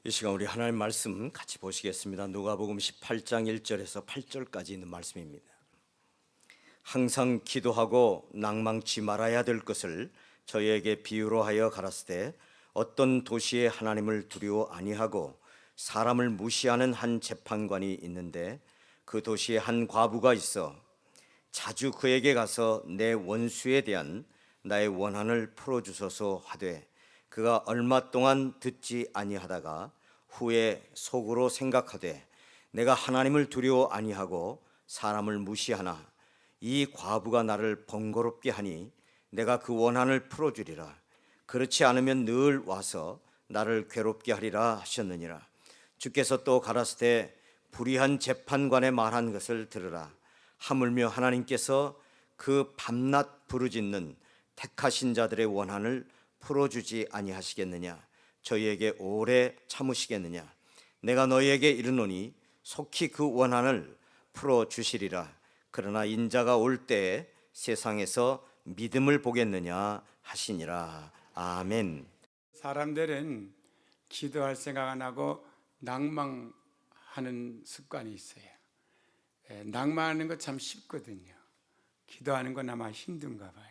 이 시간 우리 하나님 말씀 같이 보시겠습니다. 누가복음 18장 1절에서 8절까지 있는 말씀입니다. 항상 기도하고 낭망치 말아야 될 것을 저희에게 비유로 하여 가라사대 어떤 도시에 하나님을 두려워 아니하고 사람을 무시하는 한 재판관이 있는데 그 도시에 한 과부가 있어 자주 그에게 가서 내 원수에 대한 나의 원한을 풀어주소서 하되 그가 얼마 동안 듣지 아니하다가 후에 속으로 생각하되 내가 하나님을 두려워 아니하고 사람을 무시하나 이 과부가 나를 번거롭게 하니 내가 그 원한을 풀어주리라. 그렇지 않으면 늘 와서 나를 괴롭게 하리라 하셨느니라. 주께서 또 가라사대 불의한 재판관의 말한 것을 들으라. 하물며 하나님께서 그 밤낮 부르짖는 택하신 자들의 원한을 풀어주지 아니하시겠느냐? 저희에게 오래 참으시겠느냐? 내가 너희에게 이르노니 속히 그 원한을 풀어주시리라. 그러나 인자가 올 때에 세상에서 믿음을 보겠느냐 하시니라. 아멘. 사람들은 기도할 생각 안 하고 낭망하는 습관이 있어요. 낭만하는 거 참 쉽거든요. 기도하는 건 아마 힘든가 봐요.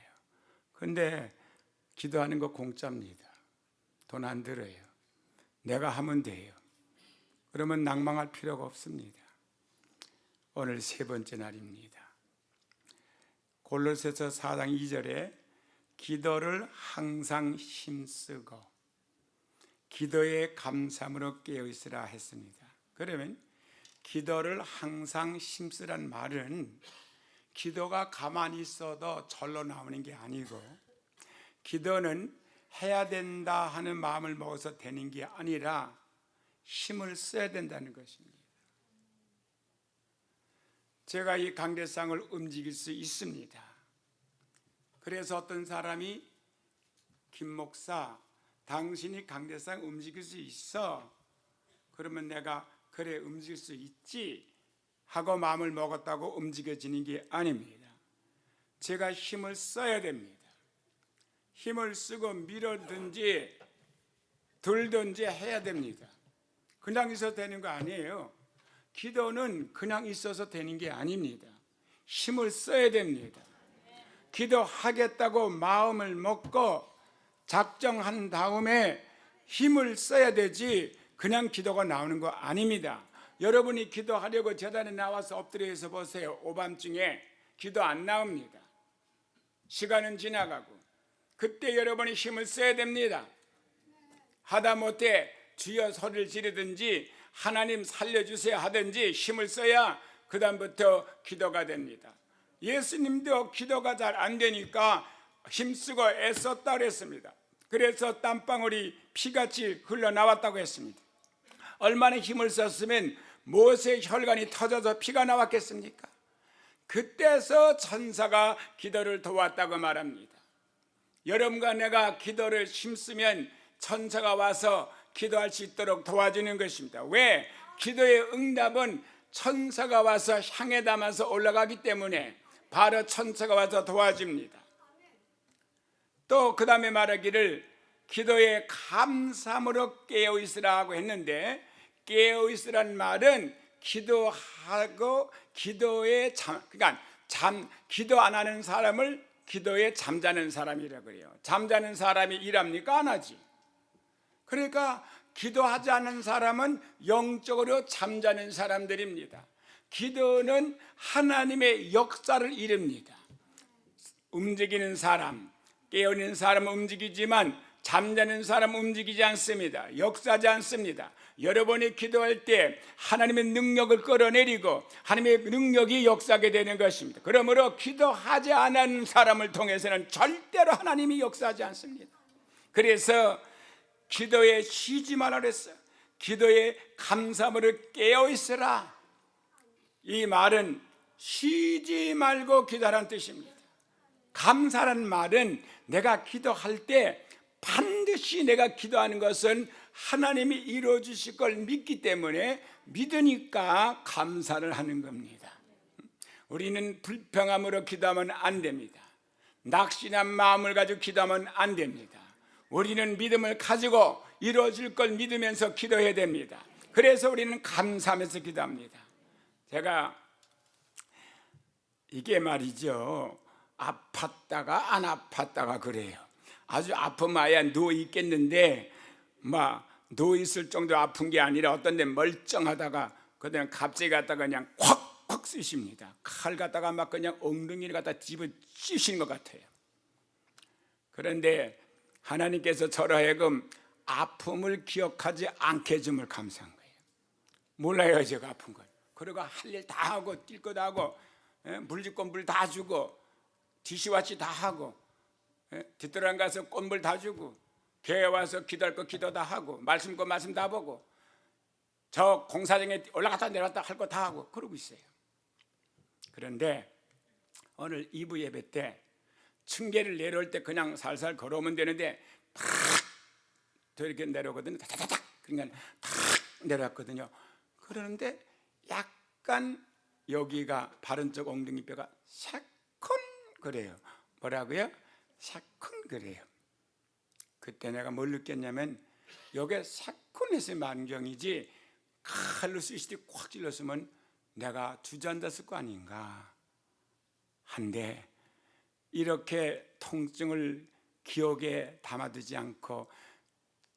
그런데 기도하는 거 공짜입니다. 돈 안 들어요. 내가 하면 돼요. 그러면 낭망할 필요가 없습니다. 오늘 세 번째 날입니다. 골로새서 4장 2절에 기도를 항상 힘쓰고 기도에 감사함으로 깨어있으라 했습니다. 그러면 기도를 항상 힘쓰란 말은 기도가 가만히 있어도 절로 나오는 게 아니고 기도는 해야 된다 하는 마음을 먹어서 되는 게 아니라 힘을 써야 된다는 것입니다. 제가 이 강대상을 움직일 수 있습니다. 그래서 어떤 사람이 김 목사 당신이 강대상 움직일 수 있어? 그러면 내가 그래 움직일 수 있지 하고 마음을 먹었다고 움직여지는 게 아닙니다. 제가 힘을 써야 됩니다. 힘을 쓰고 밀어든지 들든지 해야 됩니다. 그냥 있어도 되는 거 아니에요. 기도는 그냥 있어서 되는 게 아닙니다. 힘을 써야 됩니다. 기도하겠다고 마음을 먹고 작정한 다음에 힘을 써야 되지 그냥 기도가 나오는 거 아닙니다. 여러분이 기도하려고 제단에 나와서 엎드려서 보세요. 오밤중에 기도 안 나옵니다. 시간은 지나가고 그때 여러분이 힘을 써야 됩니다. 하다못해 주여 소리를 지르든지 하나님 살려주세요 하든지 힘을 써야 그 다음부터 기도가 됩니다. 예수님도 기도가 잘 안 되니까 힘쓰고 애썼다고 그랬습니다. 그래서 땀방울이 피같이 흘러나왔다고 했습니다. 얼마나 힘을 썼으면 모세의 혈관이 터져서 피가 나왔겠습니까? 그때서 천사가 기도를 도왔다고 말합니다. 여러분과 내가 기도를 힘쓰면 천사가 와서 기도할 수 있도록 도와주는 것입니다. 왜? 기도의 응답은 천사가 와서 향에 담아서 올라가기 때문에 바로 천사가 와서 도와줍니다. 또 그 다음에 말하기를 기도에 감사함으로 깨어있으라고 했는데 깨어있으란 말은 기도하고 기도에 기도 안 하는 사람을 기도에 잠자는 사람이라고 그래요. 잠자는 사람이 일합니까? 안 하지. 그러니까 기도하지 않는 사람은 영적으로 잠자는 사람들입니다. 기도는 하나님의 역사를 이룹니다. 움직이는 사람, 깨어있는 사람은 움직이지만 잠자는 사람은 움직이지 않습니다. 역사하지 않습니다. 여러분이 기도할 때 하나님의 능력을 끌어내리고 하나님의 능력이 역사하게 되는 것입니다. 그러므로 기도하지 않은 사람을 통해서는 절대로 하나님이 역사하지 않습니다. 그래서 기도에 쉬지 말라 그랬어요. 기도에 감사함으로 깨어있으라. 이 말은 쉬지 말고 기도하라는 뜻입니다. 감사라는 말은 내가 기도할 때 반드시 내가 기도하는 것은 하나님이 이루어 주실 걸 믿기 때문에 믿으니까 감사를 하는 겁니다. 우리는 불평함으로 기도하면 안 됩니다. 낙심한 마음을 가지고 기도하면 안 됩니다. 우리는 믿음을 가지고 이루어질 걸 믿으면서 기도해야 됩니다. 그래서 우리는 감사하면서 기도합니다. 제가 이게 말이죠, 아팠다가 안 아팠다가 그래요. 아주 아프면 누워 있겠는데 막 누워 있을 정도 아픈 게 아니라 어떤 데 멀쩡하다가 그다음 갑자기 갔다가 그냥 콱콱 쑤십니다. 칼 갖다가 막 그냥 엉덩이를 갖다 집어 쑤시는 것 같아요. 그런데 하나님께서 저로 하여금 아픔을 기억하지 않게 해줌을 감사한 거예요. 몰라요, 제가 아픈 걸. 그리고 할 일 다 하고 뛸 거 다 하고 물 짓고 물 다 주고 디시와시 다 하고 뒷도랑 가서 꽃물 다 주고 교회 와서 기도할 거 기도 다 하고 말씀 거 말씀 다 보고 저 공사장에 올라갔다 내려갔다 할 거 다 하고 그러고 있어요. 그런데 오늘 2부 예배 때 층계를 내려올 때 그냥 살살 걸어오면 되는데 팍 이렇게 내려오거든요. 다다닥 그러니까 탁 내려왔거든요. 그러는데 약간 여기가 바른 쪽 엉덩이뼈가 새콤 그래요. 뭐라고요? 새콤 그래요. 그때 내가 뭘 느꼈냐면 여기에 새콤해서 만경이지 칼로 쑤시듯이 꽉 찔렀으면 내가 주저앉았을 거 아닌가 한데 이렇게 통증을 기억에 담아두지 않고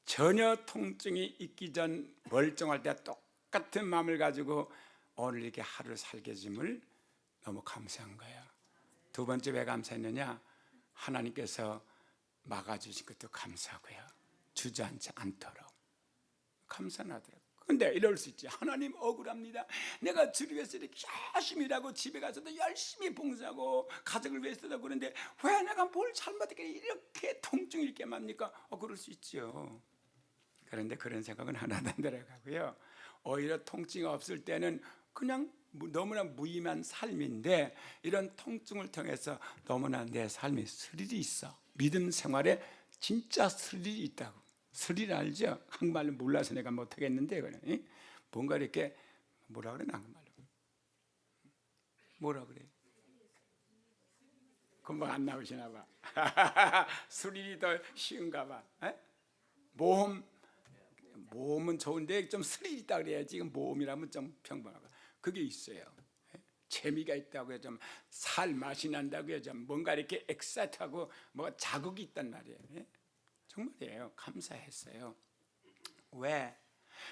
전혀 통증이 있기 전 멀쩡할 때 똑같은 마음을 가지고 오늘 이렇게 하루 살게 해줌을 너무 감사한 거예요. 두 번째 왜 감사했느냐? 하나님께서 막아주신 것도 감사하고요. 주저앉지 않도록 감사하더라고요. 근데 이럴 수 있지. 하나님 억울합니다. 내가 주를 위해서 이렇게 열심히 일하고 집에 가서도 열심히 봉사하고 가족을 위해서도 그런데 왜 내가 뭘 잘못했길래 이렇게 통증이 있게 맙니까? 그럴 수 있죠. 그런데 그런 생각은 하나도 안 들어가고요. 오히려 통증이 없을 때는 그냥 너무나 무의미한 삶인데 이런 통증을 통해서 너무나 내 삶에 스릴이 있어. 믿음 생활에 진짜 스릴이 있다고. 스릴 알죠? 한국말로 몰라서 내가 못하겠는데 뭔가 이렇게 뭐라 그래? 한국말로 뭐라 그래? 금방 안 나오시나 봐. 스릴이 더 쉬운가 봐. 모험은 좋은데 좀 스릴이 있다 그래야지. 모험이라면 좀 평범하고 그게 있어요. 재미가 있다고요. 좀 살 맛이 난다고요. 좀 뭔가 이렇게 엑사이트하고 뭐 자극이 있단 말이에요. 정말이에요. 감사했어요. 왜?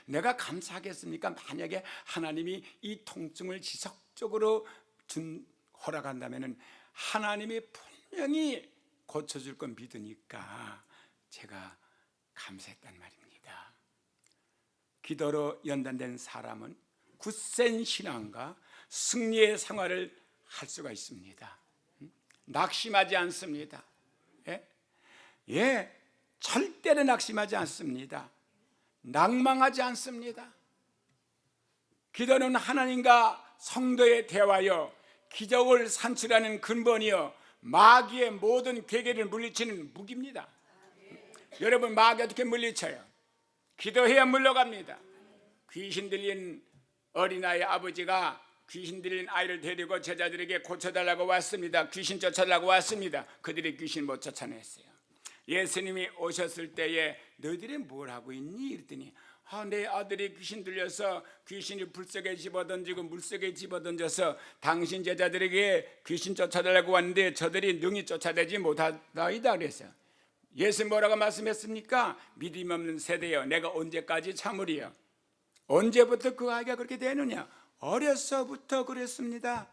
내가 감사하겠습니까? 만약에 하나님이 이 통증을 지속적으로 허락한다면 하나님이 분명히 고쳐줄 건 믿으니까 제가 감사했단 말입니다. 기도로 연단된 사람은 굳센 신앙과 승리의 생활을 할 수가 있습니다. 낙심하지 않습니다. 절대로 낙심하지 않습니다. 낭망하지 않습니다. 기도는 하나님과 성도의 대화여 기적을 산출하는 근본이여 마귀의 모든 괴계를 물리치는 무기입니다. 여러분 마귀 어떻게 물리쳐요? 기도해야 물러갑니다. 귀신 들린 어린아이 아버지가 귀신 들린 아이를 데리고 제자들에게 고쳐달라고 왔습니다. 귀신 쫓아달라고 왔습니다. 그들이 귀신 못 쫓아냈어요. 예수님이 오셨을 때에 너희들이 뭘 하고 있니? 이랬더니 내 아들이 귀신 들려서 귀신이 불속에 집어던지고 물속에 집어던져서 당신 제자들에게 귀신 쫓아달라고 왔는데 저들이 능히 쫓아내지 못하다이다 그랬어요. 예수 뭐라고 말씀했습니까? 믿음 없는 세대여 내가 언제까지 참으리요? 언제부터 그 아이가 그렇게 되느냐? 어려서부터 그랬습니다.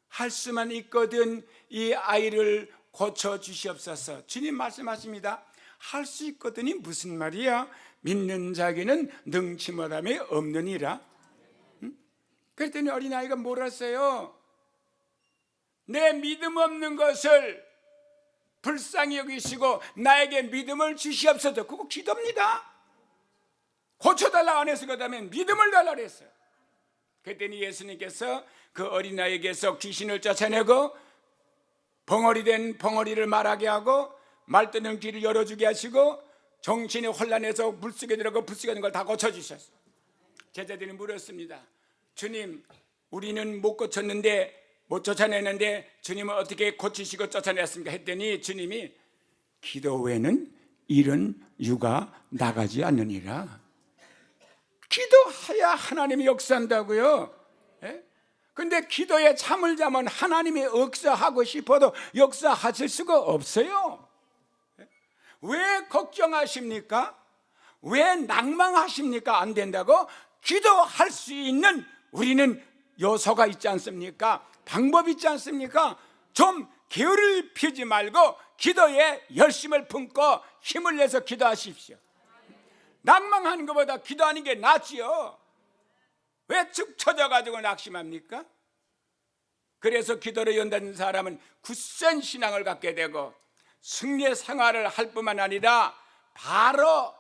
할 수만 있거든 이 아이를 고쳐주시옵소서. 주님 말씀하십니다. 할 수 있거든이 무슨 말이야? 믿는 자에게는 능치 못함이 없느니라. 그랬더니 어린아이가 뭘 했어요? 내 믿음 없는 것을 불쌍히 여기시고 나에게 믿음을 주시옵소서. 그거 기도입니다. 고쳐달라 안 해서 그다음에 믿음을 달라 그랬어요. 그랬더니 예수님께서 그 어린아이에게서 귀신을 쫓아내고 벙어리 된 벙어리를 말하게 하고 말뜨는 귀를 열어주게 하시고 정신이 혼란해서 물속에 들어가고 불속에 있는 걸 다 고쳐주셨어요. 제자들이 물었습니다. 주님 우리는 못 고쳤는데 못 쫓아내는데 주님은 어떻게 고치시고 쫓아냈습니까? 했더니 주님이 기도 외에는 이런 유가 나가지 않느니라. 기도해야 하나님이 역사한다고요. 예? 근데 기도에 잠을 자면 하나님이 역사하고 싶어도 역사하실 수가 없어요. 예? 왜 걱정하십니까? 왜 낭망하십니까? 안 된다고? 기도할 수 있는 우리는 요소가 있지 않습니까? 방법이 있지 않습니까? 좀 게으를 피지 말고 기도에 열심을 품고 힘을 내서 기도하십시오. 낭망하는 것보다 기도하는 게 낫지요. 왜 축 처져가지고 낙심합니까? 그래서 기도를 연다는 사람은 굳센 신앙을 갖게 되고 승리의 생활을 할 뿐만 아니라 바로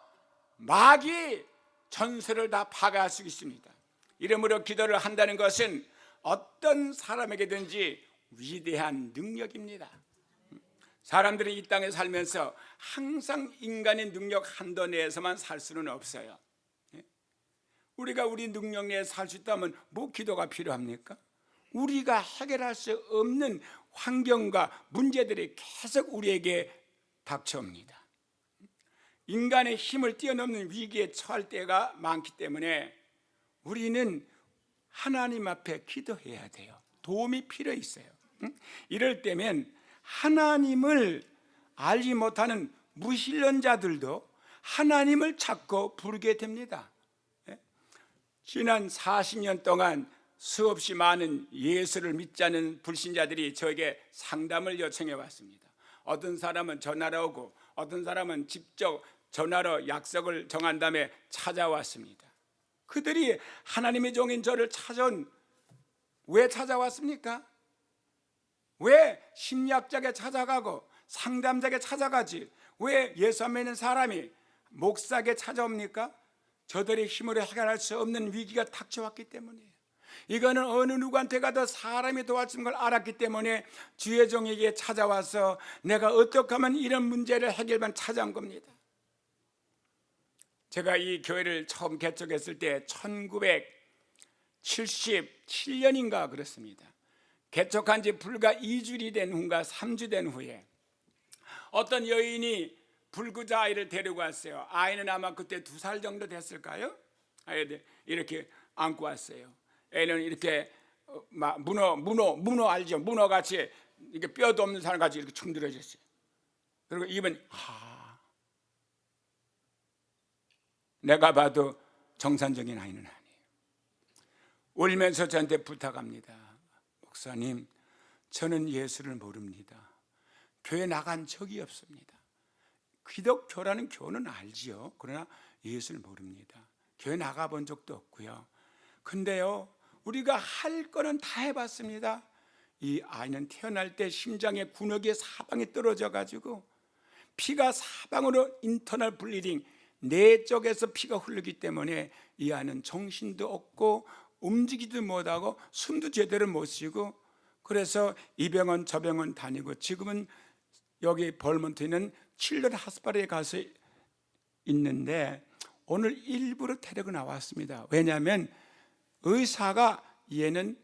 마귀 전설을 다 파괴할 수 있습니다. 이러므로 기도를 한다는 것은 어떤 사람에게든지 위대한 능력입니다. 사람들이 이 땅에 살면서 항상 인간의 능력 한도 내에서만 살 수는 없어요. 우리가 우리 능력 내에 살 수 있다면 뭐 기도가 필요합니까? 우리가 해결할 수 없는 환경과 문제들이 계속 우리에게 닥쳐옵니다. 인간의 힘을 뛰어넘는 위기에 처할 때가 많기 때문에 우리는 하나님 앞에 기도해야 돼요. 도움이 필요 있어요. 이럴 때면 하나님을 알지 못하는 무신론자들도 하나님을 찾고 부르게 됩니다. 지난 40년 동안 수없이 많은 예수를 믿지 않는 불신자들이 저에게 상담을 요청해 왔습니다. 어떤 사람은 전화로 오고 어떤 사람은 직접 전화로 약속을 정한 다음에 찾아왔습니다. 그들이 하나님의 종인 저를 왜 찾아왔습니까? 왜 심리학자에게 찾아가고 상담자에게 찾아가지? 왜 예수 안 믿는 사람이 목사에게 찾아옵니까? 저들의 힘으로 해결할 수 없는 위기가 닥쳐왔기 때문이에요. 이거는 어느 누구한테 가도 사람이 도와주는 걸 알았기 때문에 주의 종에게 찾아와서 내가 어떻게 하면 이런 문제를 해결만 찾아온 겁니다. 제가 이 교회를 처음 개척했을 때 1977년인가 그렇습니다. 개척한 지 불과 2주일이 된 후인가 3주 된 후에 어떤 여인이 불구자 아이를 데리고 왔어요. 아이는 아마 그때 2살 정도 됐을까요? 아이들 이렇게 안고 왔어요. 애는 이렇게 문어 알죠? 문어같이 이렇게 뼈도 없는 사람같이 이렇게 충들어졌어요. 그리고 입은 내가 봐도 정상적인 아이는 아니에요. 울면서 저한테 부탁합니다. 목사님, 저는 예수를 모릅니다. 교회 나간 적이 없습니다. 기독교라는 교는 알지요. 그러나 예수를 모릅니다. 교회 나가본 적도 없고요. 근데요, 우리가 할 거는 다 해봤습니다. 이 아이는 태어날 때 심장에 군역의 사방이 떨어져 가지고 피가 사방으로 인터널 블리딩, 뇌 쪽에서 피가 흐르기 때문에 이 아이는 정신도 없고 움직이지도 못하고 숨도 제대로 못 쉬고, 그래서 이 병원 저 병원 다니고 지금은 여기 벌몬트에 있는 칠런 하스파리에 가서 있는데 오늘 일부러 데리고 나왔습니다. 왜냐하면 의사가 얘는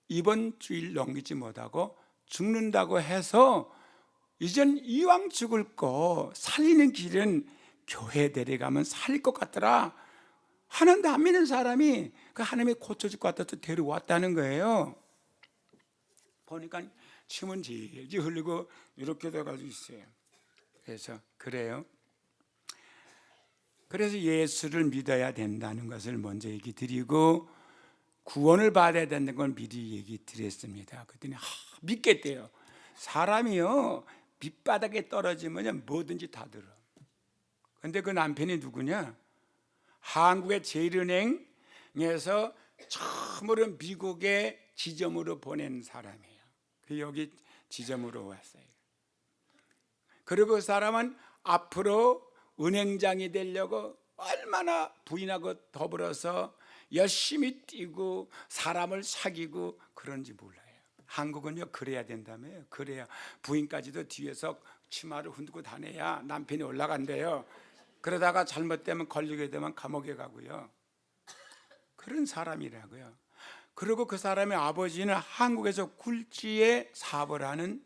이번 주일 넘기지 못하고 죽는다고 해서 이젠 이왕 죽을 거 살리는 길은 교회 데려가면 살릴 것 같더라 하는데 안 믿는 사람이 그 하나님이 고쳐줄 것 같아서 데려왔다는 거예요. 보니까 침은 질질 흘리고 이렇게 돼가지고 있어요. 그래서 그래요. 그래서 예수를 믿어야 된다는 것을 먼저 얘기 드리고 구원을 받아야 된다는 걸 미리 얘기 드렸습니다. 그랬더니 믿겠대요. 사람이요 밑바닥에 떨어지면 뭐든지 다 들어. 근데 그 남편이 누구냐? 한국의 제일은행에서 처음으로 미국의 지점으로 보낸 사람이에요. 그 여기 지점으로 왔어요. 그리고 그 사람은 앞으로 은행장이 되려고 얼마나 부인하고 더불어서 열심히 뛰고 사람을 사귀고 그런지 몰라요. 한국은요 그래야 된다며요. 그래야 부인까지도 뒤에서 치마를 흔들고 다녀야 남편이 올라간대요. 그러다가 잘못되면 걸리게 되면 감옥에 가고요. 그런 사람이라고요. 그리고 그 사람의 아버지는 한국에서 굴지에 사업을 하는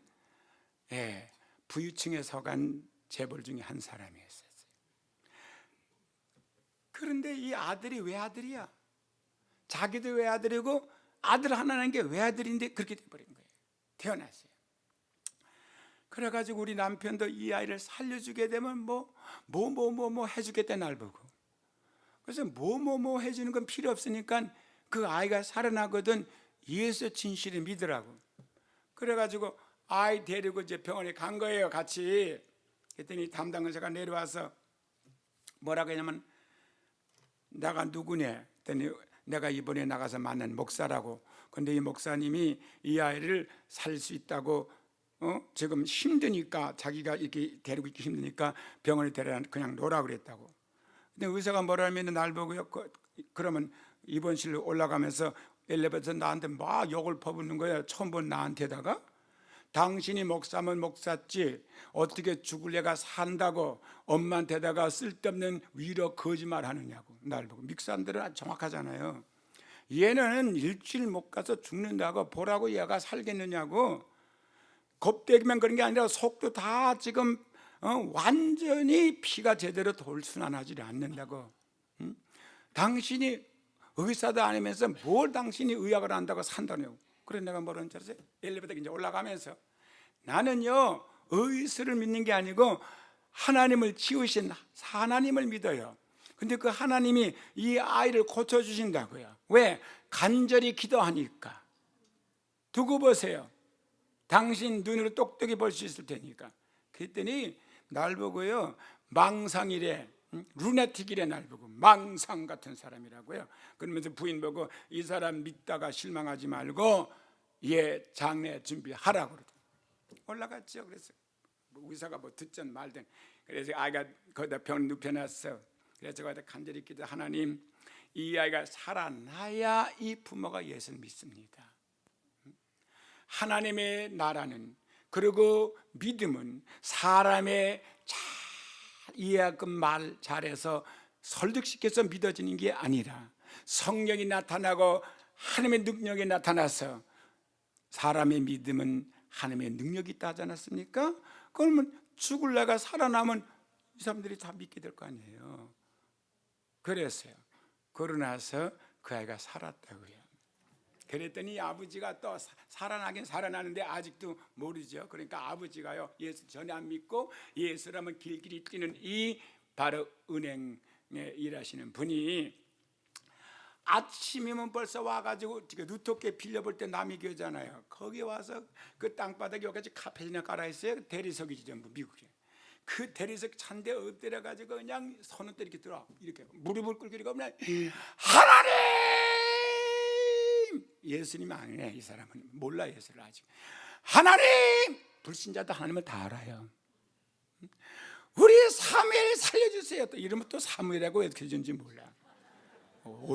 부유층에 속한 재벌 중에 한 사람이었어요. 그런데 이 아들이 왜 아들이야? 자기도 왜 아들이고 아들 하나는 게 왜 아들인데 그렇게 돼버린 거예요. 태어났어요. 그래가지고 우리 남편도 이 아이를 살려주게 되면 뭐 해주겠다 날 보고. 그래서 뭐 해주는 건 필요 없으니까 그 아이가 살아나거든 예수 진실을 믿으라고. 그래가지고 아이 데리고 이제 병원에 간 거예요, 같이. 그랬더니 담당 의사가 내려와서 뭐라고 했냐면, 내가 누구냐 했더니 내가 이번에 나가서 만난 목사라고. 근데 이 목사님이 이 아이를 살 수 있다고 지금 힘드니까, 자기가 이렇게 데리고 있기 힘드니까 병원에 데려다 그냥 놓으라 그랬다고. 근데 의사가 뭐라 하면 날 보고요, 그러면 입원실로 올라가면서 엘리베이터에서 나한테 막 욕을 퍼붓는 거예요. 처음 본 나한테다가 당신이 목사면 목사지 어떻게 죽을 애가 산다고 엄마한테다가 쓸데없는 위로 거짓말 하느냐고. 날 보고. 미국 사람들은 정확하잖아요. 얘는 일주일 못 가서 죽는다고 보라고 얘가 살겠느냐고. 겁대기만 그런 게 아니라 속도 다 지금 완전히 피가 제대로 돌순환하지 않는다고. 당신이 의사도 아니면서 뭘 당신이 의학을 한다고 산다네요. 그래서 내가 뭐라는 줄 아세요? 엘리베이터 이제 올라가면서 나는요 의사를 믿는 게 아니고 하나님을 지으신 하나님을 믿어요. 근데 그 하나님이 이 아이를 고쳐주신다고요. 왜? 간절히 기도하니까. 두고 보세요. 당신 눈으로 똑똑히 볼 수 있을 테니까. 그랬더니 날 보고요 망상이래, 루나틱이래. 날 보고 망상 같은 사람이라고요. 그러면서 부인 보고 이 사람 믿다가 실망하지 말고 얘 장례 준비하라고 그러더라고요. 올라갔죠. 그래서 의사가 뭐 듣든 말든. 그래서 아이가 거기다 병 눕혀놨어. 그래서 거기다 간절히 기도, 하나님 이 아이가 살아나야 이 부모가 예수를 믿습니다. 하나님의 나라는, 그리고 믿음은 사람의 잘 이해하고 말 잘해서 설득시켜서 믿어지는 게 아니라 성령이 나타나고 하나님의 능력이 나타나서, 사람의 믿음은 하나님의 능력이 있다 하지 않았습니까? 그러면 죽을래가 살아나면 이 사람들이 다 믿게 될 거 아니에요. 그랬어요. 그러고 나서 그 아이가 살았다고요. 그랬더니 아버지가 또 살아나긴 살아나는데 아직도 모르죠. 그러니까 아버지가요 예수 전혀 안 믿고 예수라면 길길이 뛰는 이 바로 은행에 일하시는 분이 아침이면 벌써 와가지고 누토께 빌려볼 때 남이 교잖아요. 거기 와서 그 땅바닥에 여기까지 카펫이나 깔아있어요. 대리석이지 전부 미국에. 그 대리석 찬데 엎드려가지고 그냥 손을 이렇게 들어 이렇게 무릎을 꿇기가 그냥 하나님! 예수님 아니네. 이 사람은 몰라 예수를 아직. 하나님! 불신자도 하나님을 다 알아요. 우리 사무엘 살려주세요. 또 이러면 또 사무엘이라고 왜 켜진지 몰라.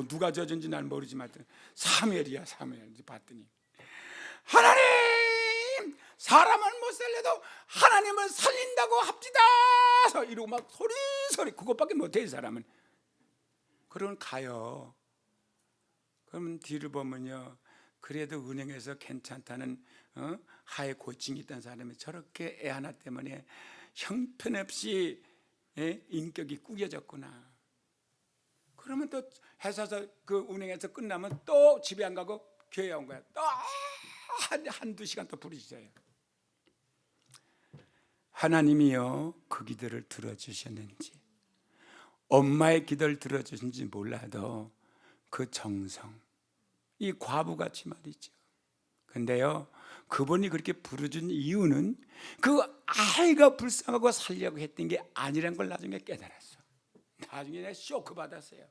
누가 져준지 난 모르지만 사무엘이야. 사무엘. 봤더니 하나님! 사람은 못 살려도 하나님을 살린다고 합시다. 이러고 막 소리 그것밖에 못해. 이 사람은. 그러면 가요. 그러면 뒤를 보면요 그래도 은행에서 괜찮다는 하에 고증이 있던 사람이 저렇게 애 하나 때문에 형편없이 인격이 구겨졌구나. 그러면 또 회사에서 그 은행에서 끝나면 또 집에 안 가고 교회에 온 거야. 또 한두 시간 또 부르짖어요. 하나님이요 그 기도를 들어주셨는지, 엄마의 기도를 들어주신지 몰라도 그 정성, 이 과부같이 말이죠. 근데요 그분이 그렇게 부르준 이유는 그 아이가 불쌍하고 살려고 했던 게 아니란 걸 나중에 깨달았어. 나중에 내가 쇼크 받았어요.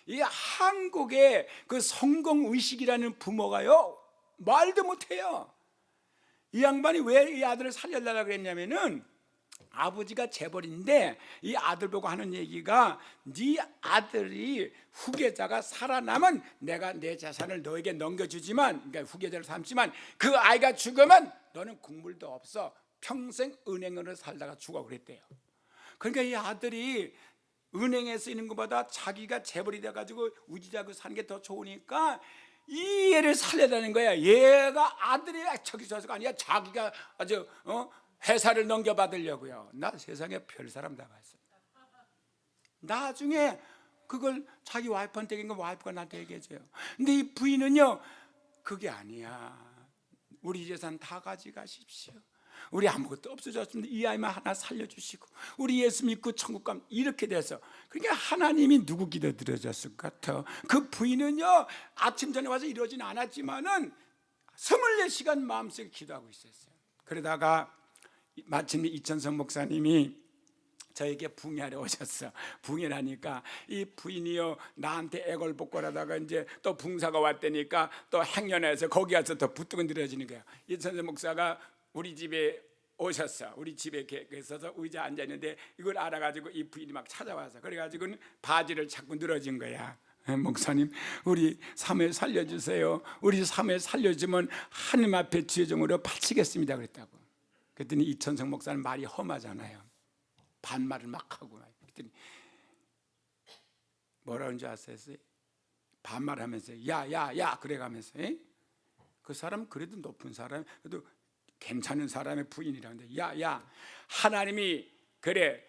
이 한국의 그 성공의식이라는 부모가요 말도 못해요. 이 양반이 왜 이 아들을 살려달라고 그랬냐면은 아버지가 재벌인데 이 아들 보고 하는 얘기가 네 아들이 후계자가 살아나면 내가 내 재산을 너에게 넘겨주지만, 그러니까 후계자를 삼지만 그 아이가 죽으면 너는 국물도 없어. 평생 은행으로 살다가 죽어 그랬대요. 그러니까 이 아들이 은행에 쓰이는 것보다 자기가 재벌이 돼가지고 우지자고 사는 게 더 좋으니까 이 애를 살려다는 거야. 얘가 아들이 척이 좋아서가 아니야. 자기가 아주 회사를 넘겨받으려고요. 나 세상에 별 사람 다 봤어. 나중에 그걸 자기 와이프한테 얘기한 거 와이프가 나한테 얘기해줘요. 근데 이 부인은요, 그게 아니야. 우리 재산 다 가져가십시오. 우리 아무것도 없어졌습니다. 이 아이만 하나 살려주시고 우리 예수 믿고 천국 가면 이렇게 돼서. 그러니까 하나님이 누구 기도 들어줬을 것 같아. 그 부인은요, 아침 전에 와서 이러진 않았지만은 24시간 마음속에 기도하고 있었어요. 그러다가 마침 이천성 목사님이 저에게 붕해하러 오셨어. 붕해하니까 이 부인이요, 나한테 애걸복걸하다가 이제 또 붕사가 왔다니까 또 행연해서 거기 가서 더 부뚜근들어지는 거야. 이천성 목사가 우리 집에 오셨어. 우리 집에 있어서 의자에 앉아있는데 이걸 알아가지고 이 부인이 막 찾아와서 그래가지고 바지를 자꾸 늘어진 거야. 목사님, 우리 사매 살려주세요. 우리 사매 살려주면 하나님 앞에 주의종으로 바치겠습니다 그랬다고. 그랬더니 이천성 목사는 말이 험하잖아요. 반말을 막 하고. 그랬더니 뭐라는 줄 아세요? 반말하면서 야야야 그래가면서 그 사람 그래도 높은 사람, 그래도 괜찮은 사람의 부인이라는데 야야, 하나님이 그래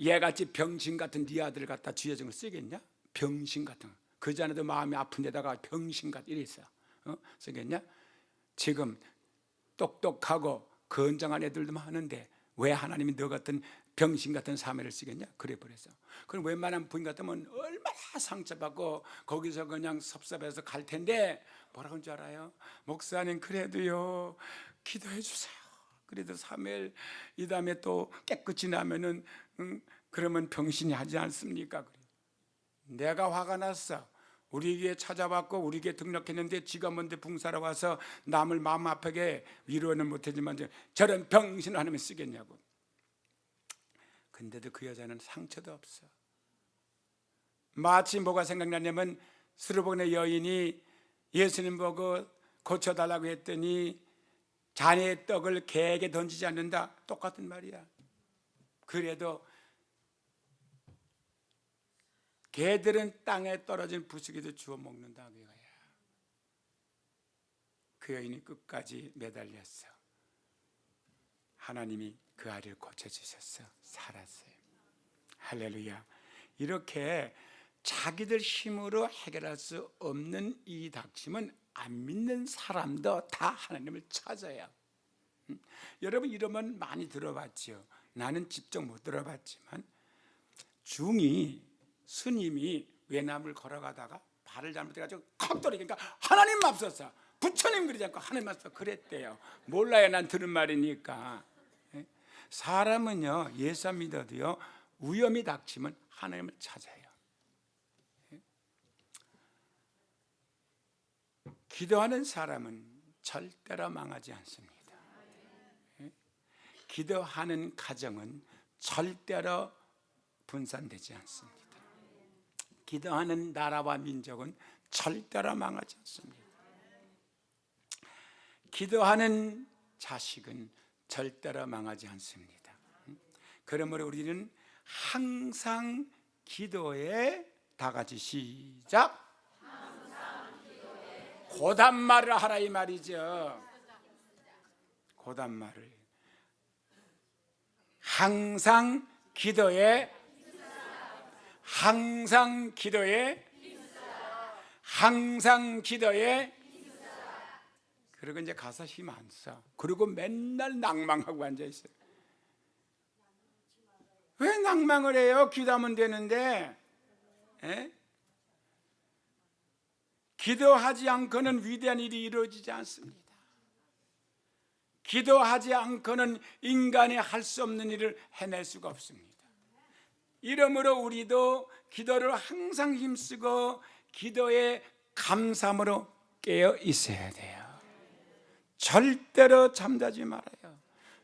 얘같이 병신 같은 네 아들 갖다 주여정을 쓰겠냐? 병신 같은 그 전에도 마음이 아픈 데다가 병신 같은 이랬어. 쓰겠냐? 지금 똑똑하고 건장한 애들도 많은데 왜 하나님이 너 같은 병신 같은 사매를 쓰겠냐? 그래 버렸어. 그럼 웬만한 부인 같으면 얼마나 상처받고 거기서 그냥 섭섭해서 갈 텐데 뭐라고 하는 줄 알아요? 목사님 그래도요 기도해 주세요. 그래도 사무엘 이 다음에 또 깨끗이 나면은 그러면 병신이 하지 않습니까? 그래. 내가 화가 났어. 우리 교회 찾아왔고 우리 교회 등록했는데 지가 뭔데 붕사러 와서 남을 마음 아프게 위로는 못하지만 저런 병신을 하나면 쓰겠냐고. 근데도 그 여자는 상처도 없어. 마치 뭐가 생각나냐면 스르본의 여인이 예수님 보고 고쳐달라고 했더니 자네의 떡을 개에게 던지지 않는다. 똑같은 말이야. 그래도 개들은 땅에 떨어진 부스기도 주워 먹는다 그거야. 그 여인이 끝까지 매달렸어. 하나님이 그 아이를 고쳐주셨어. 살았어요. 할렐루야. 이렇게 자기들 힘으로 해결할 수 없는 이 닥침은 안 믿는 사람도 다 하나님을 찾아요. 여러분 이러면 많이 들어봤죠. 나는 직접 못 들어봤지만 중이 스님이 외남을 걸어가다가 발을 잘못해가지고 컥 떨어지니까 하나님 맙소사, 부처님 그러지 않고 하나님 맙소사 그랬대요. 몰라요. 난 들은 말이니까. 사람은요 예수 믿어도요 위험이 닥치면 하나님을 찾아요. 기도하는 사람은 절대로 망하지 않습니다. 기도하는 가정은 절대로 분산되지 않습니다. 기도하는 나라와 민족은 절대로 망하지 않습니다. 기도하는 자식은 절대로 망하지 않습니다. 그러므로 우리는 항상 기도에 다 같이 시작. 고단말을 하라 이 말이죠. 고단말을 항상 기도에 항상 기도에 항상 기도에. 그리고 이제 가서 힘 안 써. 그리고 맨날 낭망하고 앉아 있어요. 왜 낭망을 해요? 기도하면 되는데. 에? 기도하지 않고는 위대한 일이 이루어지지 않습니다. 기도하지 않고는 인간이 할 수 없는 일을 해낼 수가 없습니다. 이러므로 우리도 기도를 항상 힘쓰고 기도에 감사함으로 깨어 있어야 돼요. 절대로 잠자지 말아요.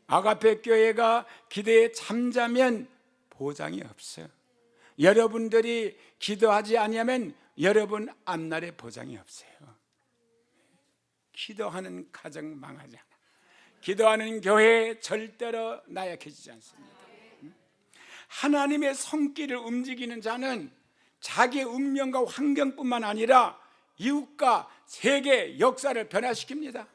아가페 교회가 기도에 잠자면 보장이 없어요. 여러분들이 기도하지 아니하면 여러분 앞날에 보장이 없어요. 기도하는 가정 망하지 않아. 기도하는 교회 절대로 나약해지지 않습니다. 하나님의 손길을 움직이는 자는 자기의 운명과 환경뿐만 아니라 이웃과 세계 역사를 변화시킵니다.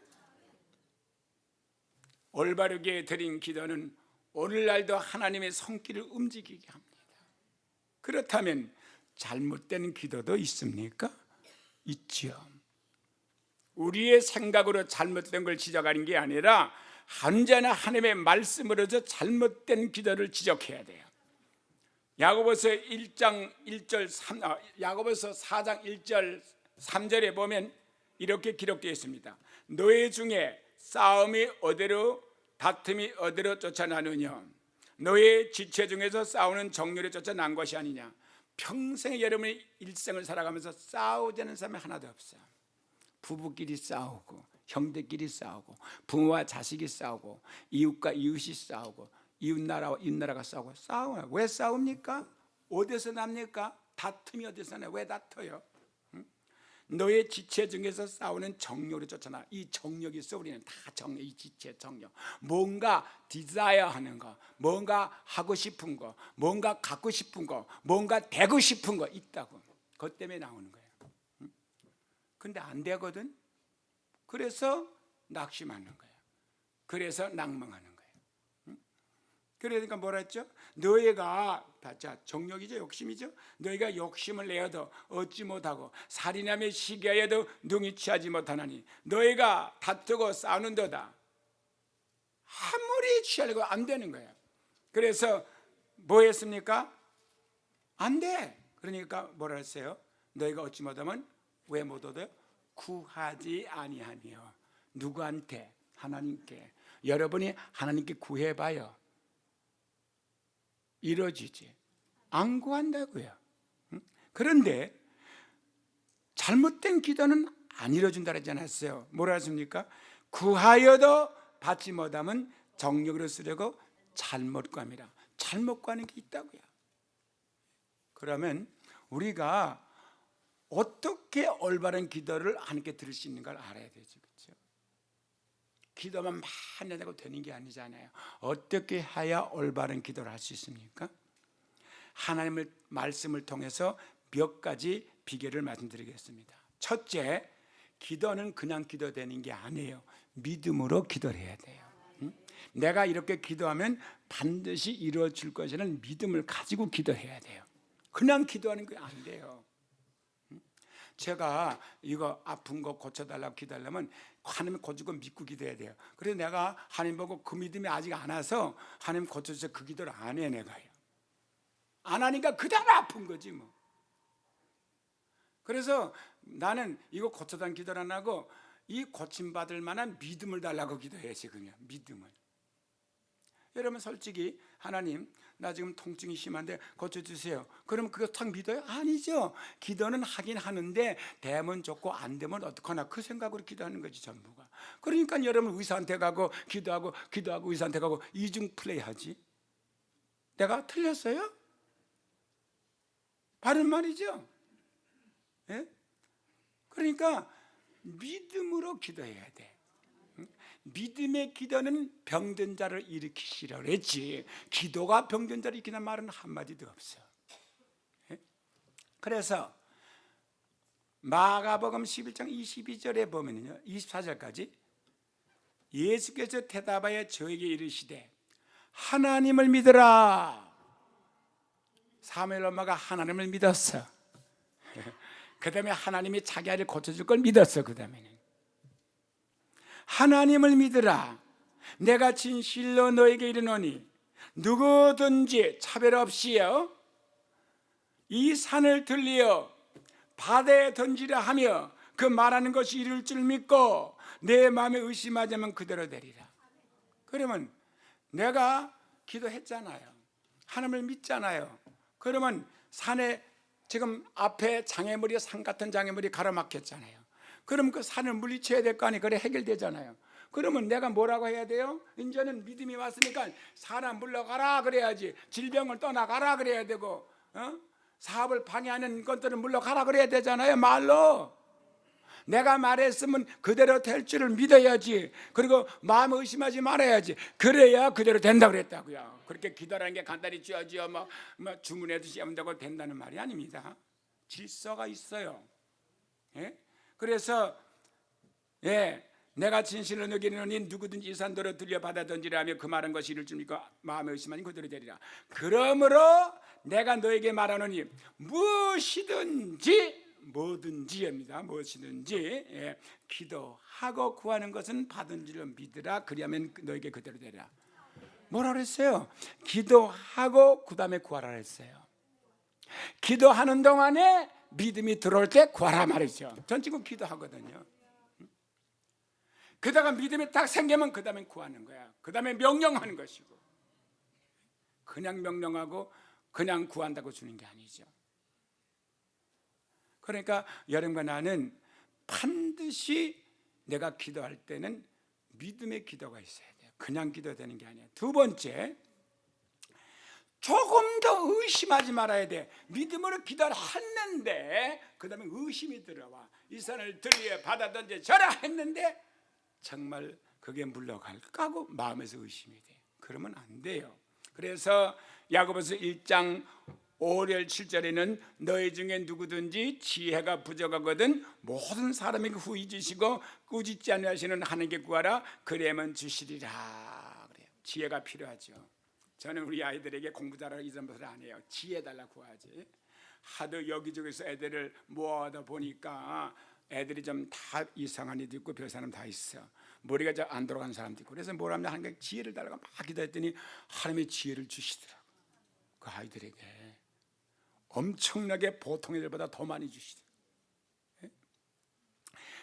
올바르게 드린 기도는 오늘날도 하나님의 손길을 움직이게 합니다. 그렇다면 잘못된 기도도 있습니까? 있지요. 우리의 생각으로 잘못된 걸 지적하는 게 아니라 언제나 하나님의 말씀으로서 잘못된 기도를 지적해야 돼요. 야고보서 4장 1절 3절에 보면 이렇게 기록되어 있습니다. 너희 중에 싸움이 어디로 다툼이 어디로 쫓아나느냐? 너희 지체 중에서 싸우는 정욕에 쫓아난 것이 아니냐? 평생 여러분의 일생을 살아가면서 싸우지 않는 사람이 하나도 없어요. 부부끼리 싸우고, 형제끼리 싸우고, 부모와 자식이 싸우고, 이웃과 이웃이 싸우고, 이웃나라와 이웃나라가 싸우고. 싸워요. 왜 싸웁니까? 어디서 납니까? 다툼이 어디서 나요? 왜 다퉈요? 너의 지체 중에서 싸우는 정욕을 쫓아나. 이 정욕이 있어. 우리는 다 정욕, 이 지체 정욕. 뭔가 디자이어 하는 거, 뭔가 하고 싶은 거, 뭔가 갖고 싶은 거, 뭔가 되고 싶은 거 있다고. 그것 때문에 나오는 거예요. 근데 안 되거든. 그래서 낙심하는 거예요. 그래서 낭망하는 거예요. 그러니까 뭐라 했죠? 너희가, 자, 정욕이죠, 욕심이죠. 너희가 욕심을 내어도 얻지 못하고 살인하며 시기하여도 능히 취하지 못하나니 너희가 다투고 싸우는도다. 아무리 취하려고 안 되는 거예요. 그래서 뭐 했습니까? 안 돼. 그러니까 뭐라 했어요? 너희가 얻지 못하면 왜 못 얻어요? 구하지 아니하며. 누구한테? 하나님께. 여러분이 하나님께 구해봐요. 이루어지지. 안 구한다고요. 그런데 잘못된 기도는 안 이루어진다 그러지 않았어요? 뭐라 했습니까? 구하여도 받지 못하면 정욕으로 쓰려고 잘못 구합니다. 잘못 구하는 게 있다고요. 그러면 우리가 어떻게 올바른 기도를 하나님께 들을 수 있는 걸 알아야 되죠. 그렇죠? 기도만 많이 하고 되는 게 아니잖아요. 어떻게 해야 올바른 기도를 할 수 있습니까? 하나님의 말씀을 통해서 몇 가지 비결을 말씀드리겠습니다. 첫째, 기도는 그냥 기도되는 게 아니에요. 믿음으로 기도를 해야 돼요. 내가 이렇게 기도하면 반드시 이루어질 것이라는 믿음을 가지고 기도해야 돼요. 그냥 기도하는 게 안 돼요. 제가 이거 아픈 거 고쳐달라고 기도하려면 하나님 고치고 믿고 기도해야 돼요. 그래서 내가 하나님 보고 그 믿음이 아직 안 와서 하나님 고쳐주셔서 그 기도를 안 해. 내가요. 안 하니까 그대로 아픈 거지 뭐. 그래서 나는 이거 고쳐달라는 기도를 안 하고 이 고침받을 만한 믿음을 달라고 기도해야지. 그냥 믿음을. 여러분 솔직히 하나님 나 지금 통증이 심한데 고쳐주세요. 그러면 그거 탁 믿어요? 아니죠. 기도는 하긴 하는데 되면 좋고 안 되면 어떡하나 그 생각으로 기도하는 거지 전부가. 그러니까 여러분 의사한테 가고 기도하고 의사한테 가고 이중 플레이하지. 내가 틀렸어요? 바른 말이죠. 예? 그러니까 믿음으로 기도해야 돼. 믿음의 기도는 병든 자를 일으키시라고 했지 기도가 병든 자를 일으키는 말은 한마디도 없어. 그래서 마가복음 11장 22절에 보면요 24절까지 예수께서 대답하여 저에게 이르시되 하나님을 믿으라. 사무엘 엄마가 하나님을 믿었어. 그 다음에 하나님이 자기 아이를 고쳐줄 걸 믿었어. 그 다음에는 하나님을 믿으라. 내가 진실로 너에게 이르노니 누구든지 차별 없이요 이 산을 들리어 바다에 던지라 하며 그 말하는 것이 이룰 줄 믿고 내 마음에 의심하지 않으면 그대로 되리라. 그러면 내가 기도했잖아요. 하나님을 믿잖아요. 그러면 산에 지금 앞에 장애물이 산 같은 장애물이 가로막혔잖아요. 그럼 그 산을 물리쳐야 될 거 아니에요. 그래 해결되잖아요. 그러면 내가 뭐라고 해야 돼요? 이제는 믿음이 왔으니까 사람 물러가라 그래야지. 질병을 떠나가라 그래야 되고 사업을 방해하는 것들은 물러가라 그래야 되잖아요. 말로. 내가 말했으면 그대로 될 줄을 믿어야지. 그리고 마음 의심하지 말아야지. 그래야 그대로 된다 그랬다고요. 그렇게 기도라는 게 간단히 쥐어쥐어 뭐 주문해도 하면 되고 된다는 말이 아닙니다. 질서가 있어요. 예? 그래서 내가 진실을 여기노니 누구든지 이 산도로 들려받아 던지라 하며 그 말한 것이 이룰 줄 믿고 마음에 의심하니 그대로 되리라. 그러므로 내가 너에게 말하노니 무엇이든지 뭐든지입니다. 무엇이든지 기도하고 구하는 것은 받은 줄로 믿으라. 그리하면 너에게 그대로 되리라. 뭐라 그랬어요? 기도하고 그 다음에 구하라 그랬어요. 기도하는 동안에 믿음이 들어올 때 구하라 말이죠. 전 지금 기도하거든요. 그다가 믿음이 딱 생기면 그 다음에 구하는 거야. 그 다음에 명령하는 것이고, 그냥 명령하고 그냥 구한다고 주는 게 아니죠. 그러니까 여러분과 나는 반드시 내가 기도할 때는 믿음의 기도가 있어야 돼요. 그냥 기도되는 게 아니에요. 두 번째, 조금 더 의심하지 말아야 돼. 믿음으로 기도를 했는데 그 다음에 의심이 들어와. 이 산을 들리에 받아 던져 저라 했는데 정말 그게 물러갈까 하고 마음에서 의심이 돼. 그러면 안 돼요. 그래서 야고보서 1장 5절 7절에는 너희 중에 누구든지 지혜가 부족하거든 모든 사람에게 후히 주시고 꾸짖지 아니하시는 하나님께 구하라. 그래야만 주시리라. 그래요. 지혜가 필요하죠. 저는 우리 아이들에게 공부 잘하고 이런 것을 안 해요. 지혜 달라 구하지. 하도 여기저기서 애들을 모아다 보니까 애들이 좀 다 이상한 애도 있고 별 사람 다 있어. 머리가 잘 안 돌아가는 사람도 있고. 그래서 뭘 하면 하나님께 지혜를 달라고 막 기도했더니 하나님의 지혜를 주시더라고. 그 아이들에게 엄청나게 보통 애들보다 더 많이 주시더라고.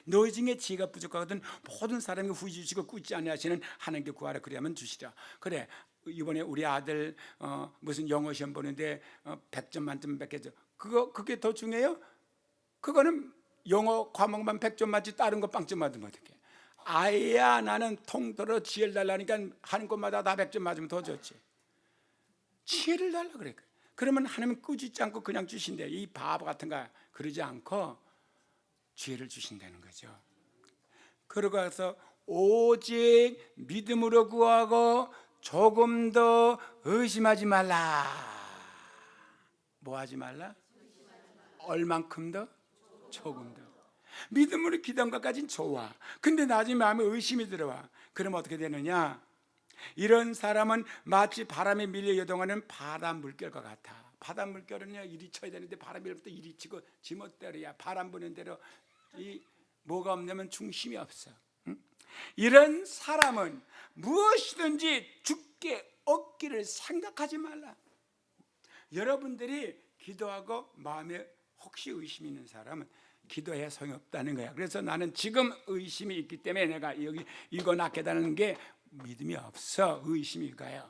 너희 중에 지혜가 부족하거든 모든 사람에게 후히 주시고 꾸짖지 아니하시는 하나님께 구하라. 그래야만 주시라. 그래, 이번에 우리 아들 무슨 영어 시험 보는데 100점 만점 100개 그게 더 중요해요? 그거는 영어 과목만 100점 맞지 다른 거 빵점 맞으면 어떡해. 아야 나는 통틀어 지혜를 달라니까 하는 것마다 다 100점 맞으면 더 좋지. 지혜를 달라 그래. 그러면 하나님은 꾸짖지 않고 그냥 주신대. 이 바보 같은 거 그러지 않고 지혜를 주신다는 거죠. 그러고 나서 오직 믿음으로 구하고 조금 더 의심하지 말라. 뭐 하지 말라? 얼만큼 더? 조금 더. 믿음으로 기도한 것까지는 좋아. 근데 나중에 마음에 의심이 들어와. 그러면 어떻게 되느냐? 이런 사람은 마치 바람에 밀려 요동하는 바람 물결과 같아. 바람 물결은요 이리 쳐야 되는데 바람이 불면 이리 치고 지멋대로야. 바람 부는 대로 이 뭐가 없냐면 중심이 없어. 응? 이런 사람은 무엇이든지 죽게 얻기를 생각하지 말라. 여러분들이 기도하고 마음에 혹시 의심이 있는 사람은 기도해 소용이 없다는 거야. 그래서 나는 지금 의심이 있기 때문에 내가 여기 이거 낫겠다는 게 믿음이 없어. 의심이 가요.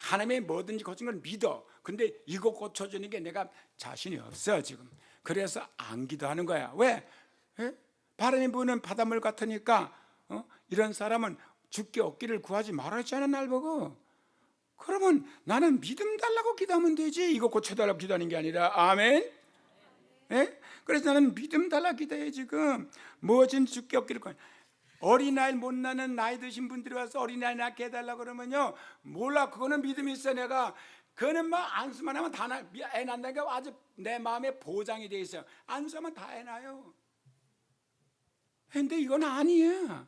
하나님이 뭐든지 고친 걸 믿어. 근데 이거 고쳐주는 게 내가 자신이 없어 지금. 그래서 안 기도하는 거야. 왜? 바람이 부는 바닷물 같으니까 이런 사람은 죽게 얻기를 구하지 말았잖아 날 보고. 그러면 나는 믿음 달라고 기도하면 되지. 이거 고쳐달라고 기도하는 게 아니라. 아멘. 그래서 나는 믿음 달라고 기도해 지금. 무엇인지 죽게 얻기를 구하는. 어린아이 못 낳는 나이 드신 분들이 와서 어린아이 낳게 해달라고 그러면요 몰라. 그거는 믿음이 있어. 내가 그거는 막 안수만 하면 다 애 낳는다는 게 아주 내 마음에 보장이 돼 있어요. 안수하면 다 애 낳아요. 근데 이건 아니야.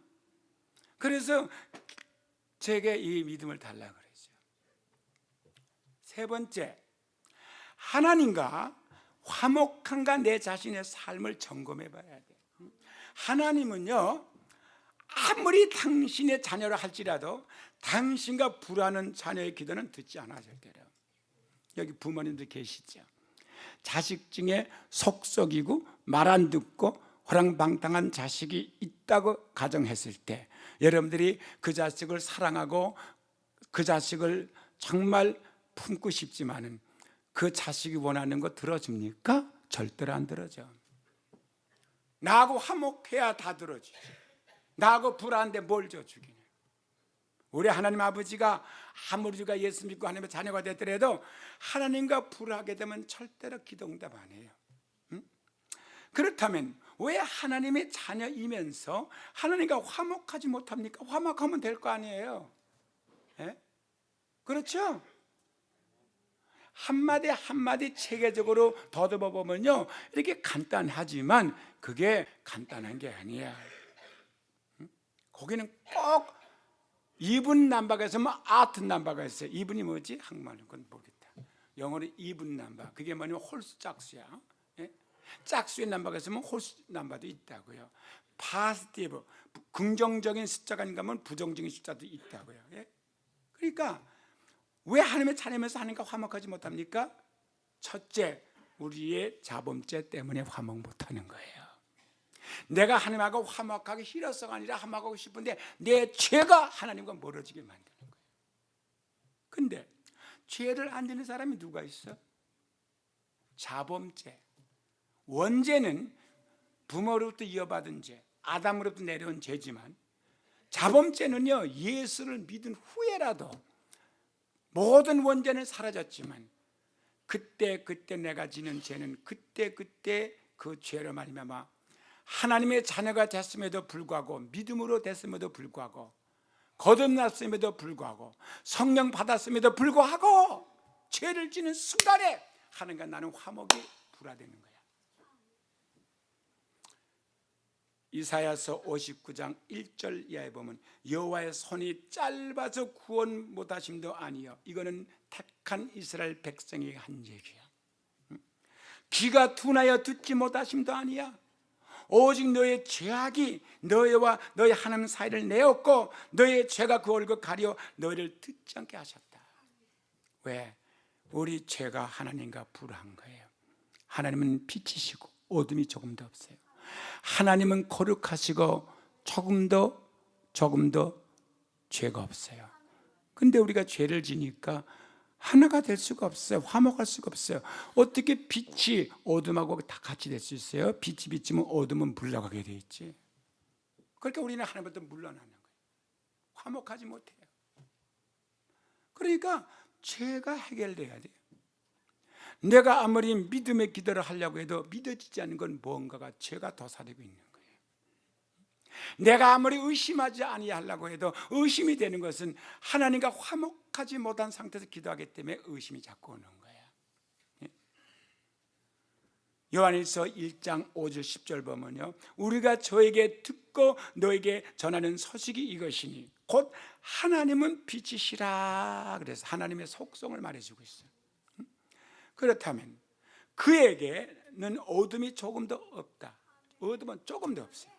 그래서 제게 이 믿음을 달라고 그러죠. 세 번째, 하나님과 화목한가 내 자신의 삶을 점검해 봐야 돼. 하나님은요 아무리 당신의 자녀를 할지라도 당신과 불하는 자녀의 기도는 듣지 않아 절대로. 여기 부모님들 계시죠. 자식 중에 속썩이고 말 안 듣고 호랑방탕한 자식이 있다고 가정했을 때 여러분들이 그 자식을 사랑하고 그 자식을 정말 품고 싶지만은 그 자식이 원하는 거 들어줍니까? 절대로 안 들어줘. 나하고 화목해야 다 들어주지. 나하고 불안한데 뭘 줘 주기는. 우리 하나님 아버지가 아무리 우리가 예수 믿고 하나님의 자녀가 됐더라도 하나님과 불하게 되면 절대로 기도 응답 안 해요. 그렇다면 왜 하나님의 자녀이면서 하나님과 화목하지 못합니까? 화목하면 될 거 아니에요. 그렇죠? 한마디 한마디 체계적으로 더듬어 보면요 이렇게 간단하지만 그게 간단한 게 아니야. 거기는 꼭 even number가 있으면 odd number가 있어요. even이 뭐지? 한국말로 그건 모르겠다. 영어로 even number. 그게 뭐냐면 홀수 짝수야. 예? 짝수의 넘버가 있으면 홀수 넘버도 있다고요. positive, 긍정적인 숫자가 아닌가 하면 부정적인 숫자도 있다고요. 예? 그러니까 왜 하나님의 찬양하면서 하나님과 화목하지 못합니까? 첫째, 우리의 자범죄 때문에 화목 못하는 거예요. 내가 하나님하고 화목하기 싫어서가 아니라 화목하고 싶은데 내 죄가 하나님과 멀어지게 만드는 거예요. 근데 죄를 안 지는 사람이 누가 있어? 자범죄. 원죄는 부모로부터 이어받은 죄, 아담으로부터 내려온 죄지만 자범죄는요, 예수를 믿은 후에라도 모든 원죄는 사라졌지만 그때 내가 지는 죄는 그때 그 죄로 말미암아 하나님의 자녀가 됐음에도 불구하고, 믿음으로 됐음에도 불구하고, 거듭났음에도 불구하고, 성령 받았음에도 불구하고 죄를 지는 순간에 하나님과 나는 화목이 불화되는 거야. 이사야서 59장 1절 이하에 보면 여호와의 손이 짧아서 구원 못하심도 아니요, 이거는 택한 이스라엘 백성이 한 얘기야. 귀가 둔하여 듣지 못하심도 아니야. 오직 너의 죄악이 너희와 너희 하나님 사이를 내었고 너의 죄가 그 얼굴 가려 너희를 듣지 않게 하셨다. 왜? 우리 죄가 하나님과 불화한 거예요. 하나님은 빛이시고 어둠이 조금도 없어요. 하나님은 거룩하시고 조금도 죄가 없어요. 근데 우리가 죄를 지니까 하나가 될 수가 없어요. 화목할 수가 없어요. 어떻게 빛이 어둠하고 다 같이 될 수 있어요? 빛이 비치면 어둠은 물러가게 돼 있지. 그러니까 우리는 하나님부터 물러나는 거예요. 화목하지 못해요. 그러니까 죄가 해결돼야 돼요. 내가 아무리 믿음의 기도를 하려고 해도 믿어지지 않는 건 뭔가가 죄가 도사되고 있는 거예요. 내가 아무리 의심하지 아니하려고 해도 의심이 되는 것은 하나님과 화목하지 못한 상태에서 기도하기 때문에 의심이 자꾸 오는 거예요. 요한일서 1장 5절 10절 보면요, 우리가 저에게 듣고 너에게 전하는 소식이 이것이니 곧 하나님은 빛이시라. 그래서 하나님의 속성을 말해주고 있어요. 그렇다면 그에게는 어둠이 조금도 없다. 어둠은 조금도 없어요.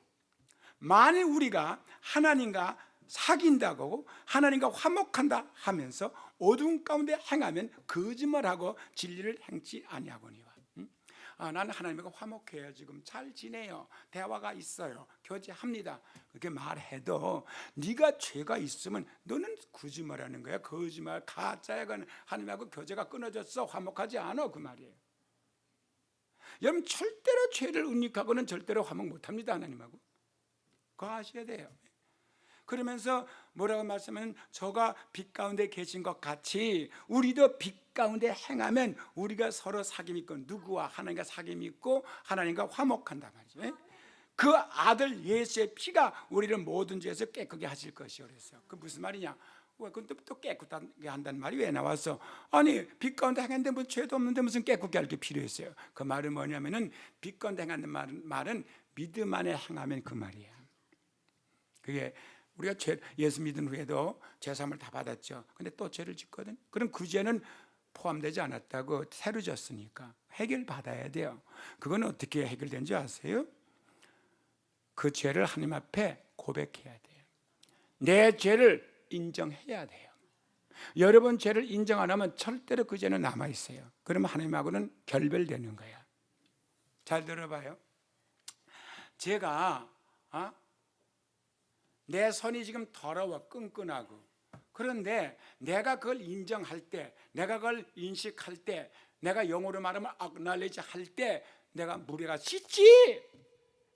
만일 우리가 하나님과 사귄다고, 하나님과 화목한다 하면서 어둠 가운데 행하면 거짓말하고 진리를 행치 아니하거니와. 나는 하나님과 화목해요. 지금 잘 지내요. 대화가 있어요. 교제합니다. 그렇게 말해도 네가 죄가 있으면 너는 거짓말하는 거야. 거짓말, 가짜야. 하나님하고 교제가 끊어졌어. 화목하지 않아. 그 말이에요. 여러분, 절대로 죄를 은닉하고는 절대로 화목 못합니다. 하나님하고. 그거 아셔야 돼요. 그러면서 뭐라고 말씀하면 저가 빛 가운데 계신 것 같이 우리도 빛 가운데 행하면 우리가 서로 사귐 있고, 누구와 하나님과 사귐 있고 하나님과 화목한단 말이죠. 그 아들 예수의 피가 우리를 모든 죄에서 깨끗게 하실 것이요. 그랬어요. 그 무슨 말이냐? 왜 그건 또 깨끗하게 한다는 말이 왜 나왔어? 아니, 빛 가운데 행했는데 뭐 죄도 없는데 무슨 깨끗게 할 게 필요했어요? 그 말은 뭐냐면은 빛 가운데 행하는 말은 믿음 안에 행하면 그 말이야. 그게 우리가 예수 믿은 후에도 죄사함을 다 받았죠. 근데 또 죄를 짓거든. 그럼 그 죄는 포함되지 않았다고, 새로 졌으니까 해결받아야 돼요. 그건 어떻게 해결된지 아세요? 그 죄를 하나님 앞에 고백해야 돼요. 내 죄를 인정해야 돼요. 여러분 죄를 인정 안 하면 절대로 그 죄는 남아있어요. 그러면 하나님하고는 결별되는 거야. 잘 들어봐요. 제가 내 손이 지금 더러워, 끈끈하고, 그런데 내가 그걸 인정할 때, 내가 그걸 인식할 때, 내가 영어로 말하면 acknowledge 할 때 내가 물에가 씻지.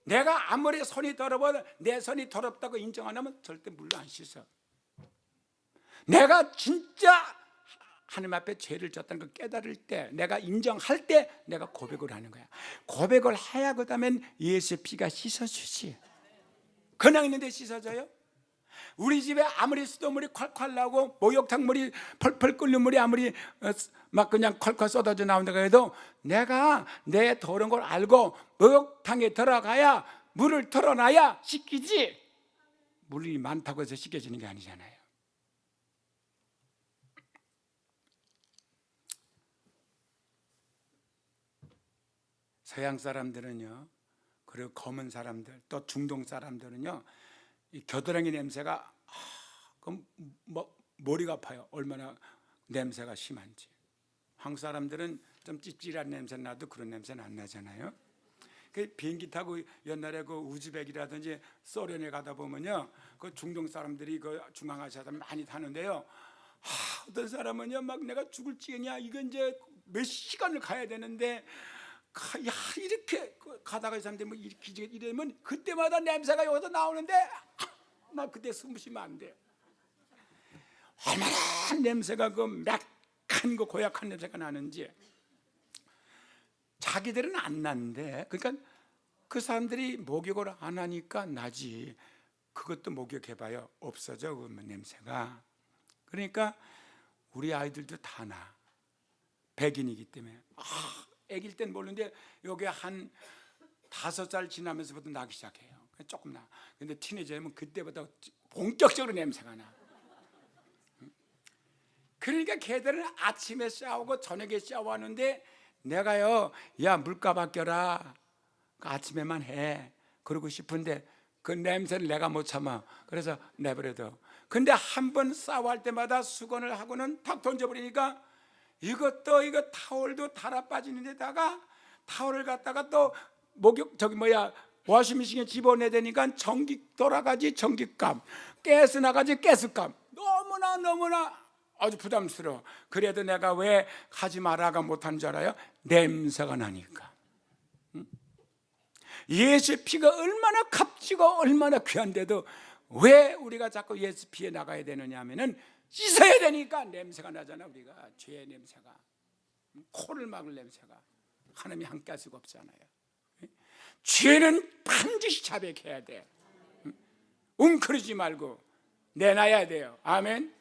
내가 아무리 손이 더러워, 내 손이 더럽다고 인정 안 하면 절대 물로 안 씻어. 내가 진짜 하나님 앞에 죄를 졌다는 걸 깨달을 때, 내가 인정할 때 내가 고백을 하는 거야. 고백을 해야 그 다음엔 예수의 피가 씻어주지. 그냥 있는데 씻어져요? 우리 집에 아무리 수돗물이 콸콸 나오고 목욕탕 물이 펄펄 끓는 물이 아무리 막 그냥 콸콸 쏟아져 나온다고 해도 내가 내 더러운 걸 알고 목욕탕에 들어가야 물을 틀어놔야 씻기지. 물이 많다고 해서 씻겨지는 게 아니잖아요. 서양 사람들은요, 그리고 검은 사람들, 또 중동 사람들은요, 이 겨드랑이 냄새가 그럼 머리가 아파요. 얼마나 냄새가 심한지. 한국 사람들은 좀 찝찝한 냄새 나도 그런 냄새는 안 나잖아요. 그 비행기 타고 옛날에 그 우즈벡이라든지 소련에 가다 보면요, 그 중동 사람들이 그 중앙아시아 사람 많이 타는데요. 어떤 사람은요, 막 내가 죽을 지경이야. 이거 이제 몇 시간을 가야 되는데, 야, 이렇게 가다가 이 사람들이 뭐 이렇게 이러면 그때마다 냄새가 여기서 나오는데, 나 그때 숨 쉬면 안 돼. 얼마나 냄새가 그 약한 거 고약한 냄새가 나는지. 자기들은 안 나는데, 그러니까 그 사람들이 목욕을 안 하니까 나지. 그것도 목욕해봐요, 없어져 그 냄새가. 그러니까 우리 아이들도 다 나. 백인이기 때문에. 아기일 땐 모르는데 여기 한 5살 지나면서부터 나기 시작해요. 조금 나. 근데 티네이저면 그때부터 본격적으로 냄새가 나. 그러니까 걔들은 아침에 샤워하고 저녁에 샤워하는데, 내가요, 야, 물감 아껴라, 아침에만 해, 그러고 싶은데 그 냄새를 내가 못 참아. 그래서 내버려둬. 근데 한 번 샤워할 때마다 수건을 하고는 탁 던져버리니까 이거 타올도 달아 빠지는 데다가 타올을 갖다가 또 워싱머신에 집어내야 되니까 전기 돌아가지 전기값, 가스 나가지 가스값, 너무나 아주 부담스러워. 그래도 내가 왜 하지 마라가 못한 줄 알아요? 냄새가 나니까. 예수 피가 얼마나 값지고 얼마나 귀한데도 왜 우리가 자꾸 예수 피에 나가야 되느냐 하면은 씻어야 되니까 냄새가 나잖아. 우리가 죄의 냄새가, 코를 막을 냄새가 하나님이 함께 할 수가 없잖아요. 죄는 반드시 자백해야 돼. 웅크리지 말고 내놔야 돼요. 아멘.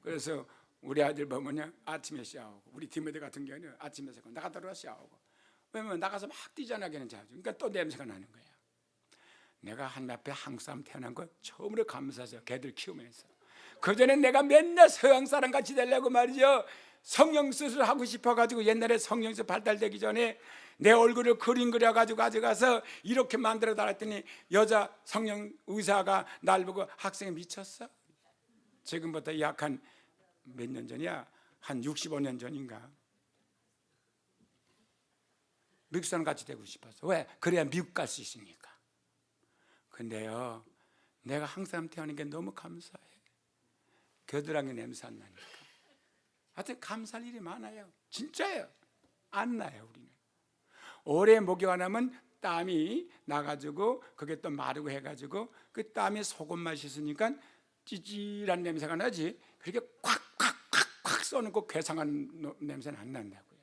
그래서 우리 아들 보면요, 아침에 샤워하고, 우리 디모데 같은 경우는 아침에 나가더라도 샤워하고. 왜냐면 나가서 막 뛰잖아, 걔는 자주. 그러니까 또 냄새가 나는 거예요. 내가 한 앞에 한국 사람 태어난 거 처음으로 감사해요. 걔들 키우면서. 그전에 내가 맨날 서양 사람 같이 되려고 말이죠, 성형 수술하고 싶어가지고, 옛날에 성형수 발달되기 전에 내 얼굴을 그림 그려가지고 가져가서 이렇게 만들어 달았더니 여자 성형 의사가 날 보고 학생이 미쳤어? 지금부터 약 한 몇 년 전이야? 한 65년 전인가? 미국 사람 같이 되고 싶어서. 왜? 그래야 미국 갈 수 있으니까. 근데요, 내가 항상 태어난 게 너무 감사해. 겨드랑이 냄새 안 나니까. 하여튼 감사할 일이 많아요. 진짜예요. 안 나요, 우리는. 오래 목욕 안 하면 땀이 나가지고 그게 또 마르고 해가지고 그 땀이 속옷만 씻으니까 찌질한 냄새가 나지. 그렇게 콱콱콱콱 쏘는 괴상한 냄새는 안 난다고요.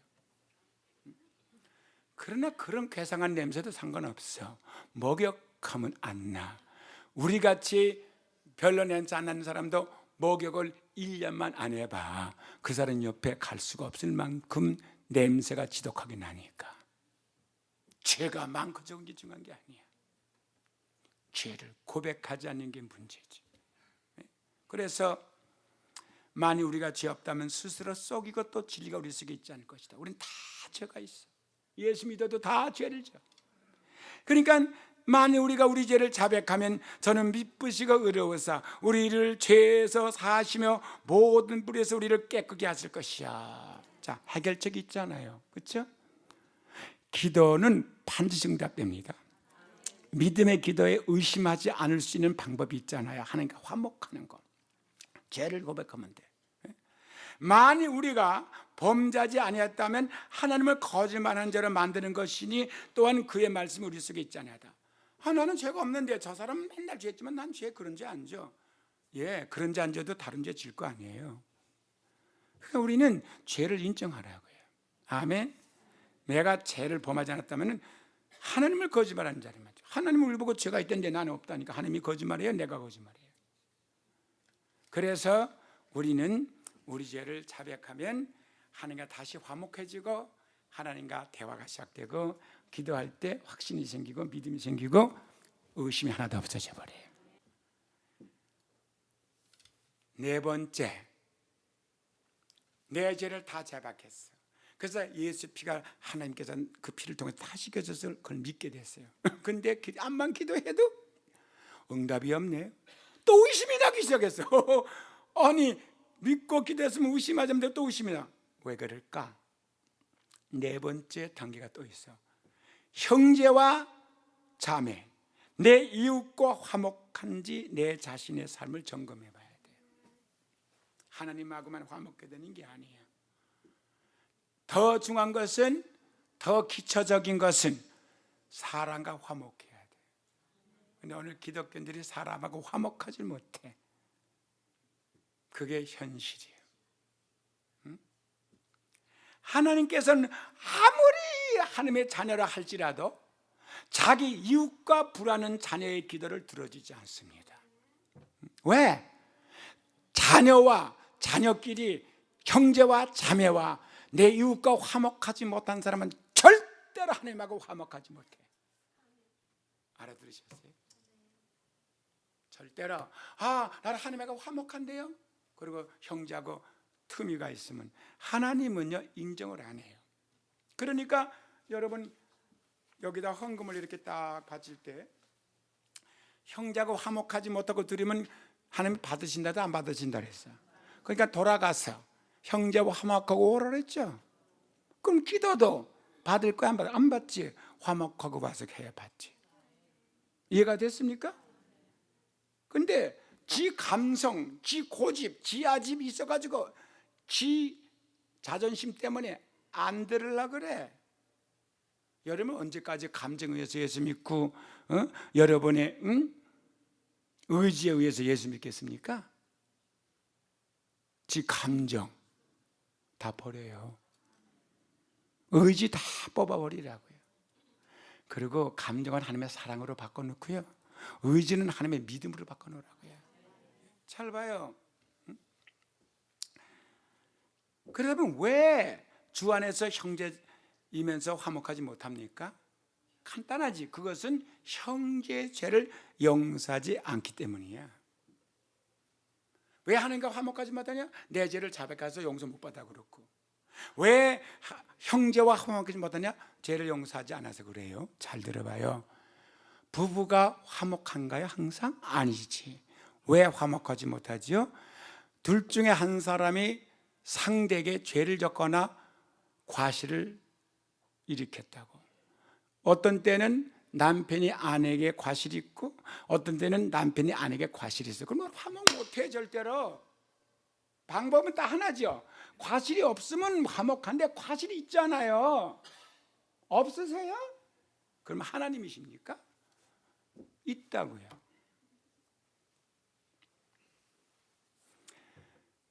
그러나 그런 괴상한 냄새도 상관없어. 목욕하면 안 나. 우리같이 별로 냄새 안 나는 사람도 목욕을 1년만 안 해봐. 그 사람 옆에 갈 수가 없을 만큼 냄새가 지독하게 나니까. 죄가 많고 적은 게 중요한 게 아니야. 죄를 고백하지 않는 게 문제지. 그래서 만일 우리가 죄 없다면 스스로 속이고 또 진리가 우리 속에 있지 않을 것이다. 우린 다 죄가 있어. 예수 믿어도 다 죄를 져. 그러니까 만일 우리가 우리 죄를 자백하면 저는 미쁘시고 의로우사 우리를 죄에서 사하시며 모든 불에서 우리를 깨끗게 하실 것이야. 자, 해결책이 있잖아요. 그렇죠? 기도는 반드시 응답됩니다. 믿음의 기도에 의심하지 않을 수 있는 방법이 있잖아요. 하나님과 화목하는 거. 죄를 고백하면 돼. 만일 우리가 범죄하지 아니했다면 하나님을 거짓말한 자로 만드는 것이니 또한 그의 말씀이 우리 속에 있지 아니하다. 나는 죄가 없는데 저 사람은 맨날 죄했지만 난 죄 그런 죄 안 져. 예, 그런 죄 안 져도 다른 죄 질 거 아니에요. 그러니까 우리는 죄를 인정하라고요. 아멘. 내가 죄를 범하지 않았다면 하나님을 거짓말하는 자를 말이죠. 하나님을 우리 보고 죄가 있던데 나는 없다니까 하나님이 거짓말해요? 내가 거짓말해요? 그래서 우리는 우리 죄를 자백하면 하나님과 다시 화목해지고 하나님과 대화가 시작되고 기도할 때 확신이 생기고 믿음이 생기고 의심이 하나도 없어져 버려요. 네 번째, 내 죄를 다 제박했어. 그래서 예수 피가 하나님께서 그 피를 통해 다 씻겨져서 그걸 믿게 됐어요. 근데 암만 기도해도 응답이 없네요. 또 의심이 나기 시작했어. 아니 믿고 기도했으면 의심하자면 또 의심이 나. 왜 그럴까? 네 번째 단계가 또 있어. 형제와 자매, 내 이웃과 화목한지 내 자신의 삶을 점검해 봐야 돼. 하나님하고만 화목게 되는 게 아니에요. 더 중요한 것은, 더 기초적인 것은 사람과 화목해야 돼. 근데 오늘 기독교인들이 사람하고 화목하지 못해. 그게 현실이에요. 하나님께서는 아무리 하나님의 자녀라 할지라도 자기 이웃과 불하는 자녀의 기도를 들어주지 않습니다. 왜? 자녀와 자녀끼리, 형제와 자매와 내 이웃과 화목하지 못한 사람은 절대로 하나님하고 화목하지 못해. 알아들으셨어요? 절대로 나는 하나님하고 화목한데요. 그리고 형제하고 틈이가 있으면 하나님은요 인정을 안 해요. 그러니까 여러분 여기다 헌금을 이렇게 딱 바칠 때 형제하고 화목하지 못하고 드리면 하나님 받으신다도 안 받으신다 그랬어. 그러니까 돌아가서 형제와 화목하고 오라 그랬죠. 그럼 기도도 받을 거야 안 받지? 화목하고 와서 해야 받지. 이해가 됐습니까? 근데 지 감성, 지 고집, 지 아집이 있어가지고 지 자존심 때문에 안 들으려고 그래. 여러분 언제까지 감정에 의해서 예수 믿고 여러분의 의지에 의해서 예수 믿겠습니까? 지 감정 다 버려요. 의지 다 뽑아버리라고요. 그리고 감정은 하나님의 사랑으로 바꿔놓고요, 의지는 하나님의 믿음으로 바꿔놓으라고요. 잘 봐요. 그러면 왜 주 안에서 형제이면서 화목하지 못합니까? 간단하지. 그것은 형제의 죄를 용서하지 않기 때문이야. 왜 하나님과 화목하지 못하냐? 내 죄를 자백해서 용서 못 받아 그렇고. 왜 형제와 화목하지 못하냐? 죄를 용서하지 않아서 그래요. 잘 들어봐요. 부부가 화목한가요? 항상? 아니지. 왜 화목하지 못하지요? 둘 중에 한 사람이 상대에게 죄를 졌거나 과실을 일으켰다고. 어떤 때는 남편이 아내에게 과실이 있고 어떤 때는 남편이 아내에게 과실이 있어요. 그러면 화목 못해 절대로. 방법은 딱 하나죠. 과실이 없으면 화목한데 과실이 있잖아요. 없으세요? 그럼 하나님이십니까? 있다고요.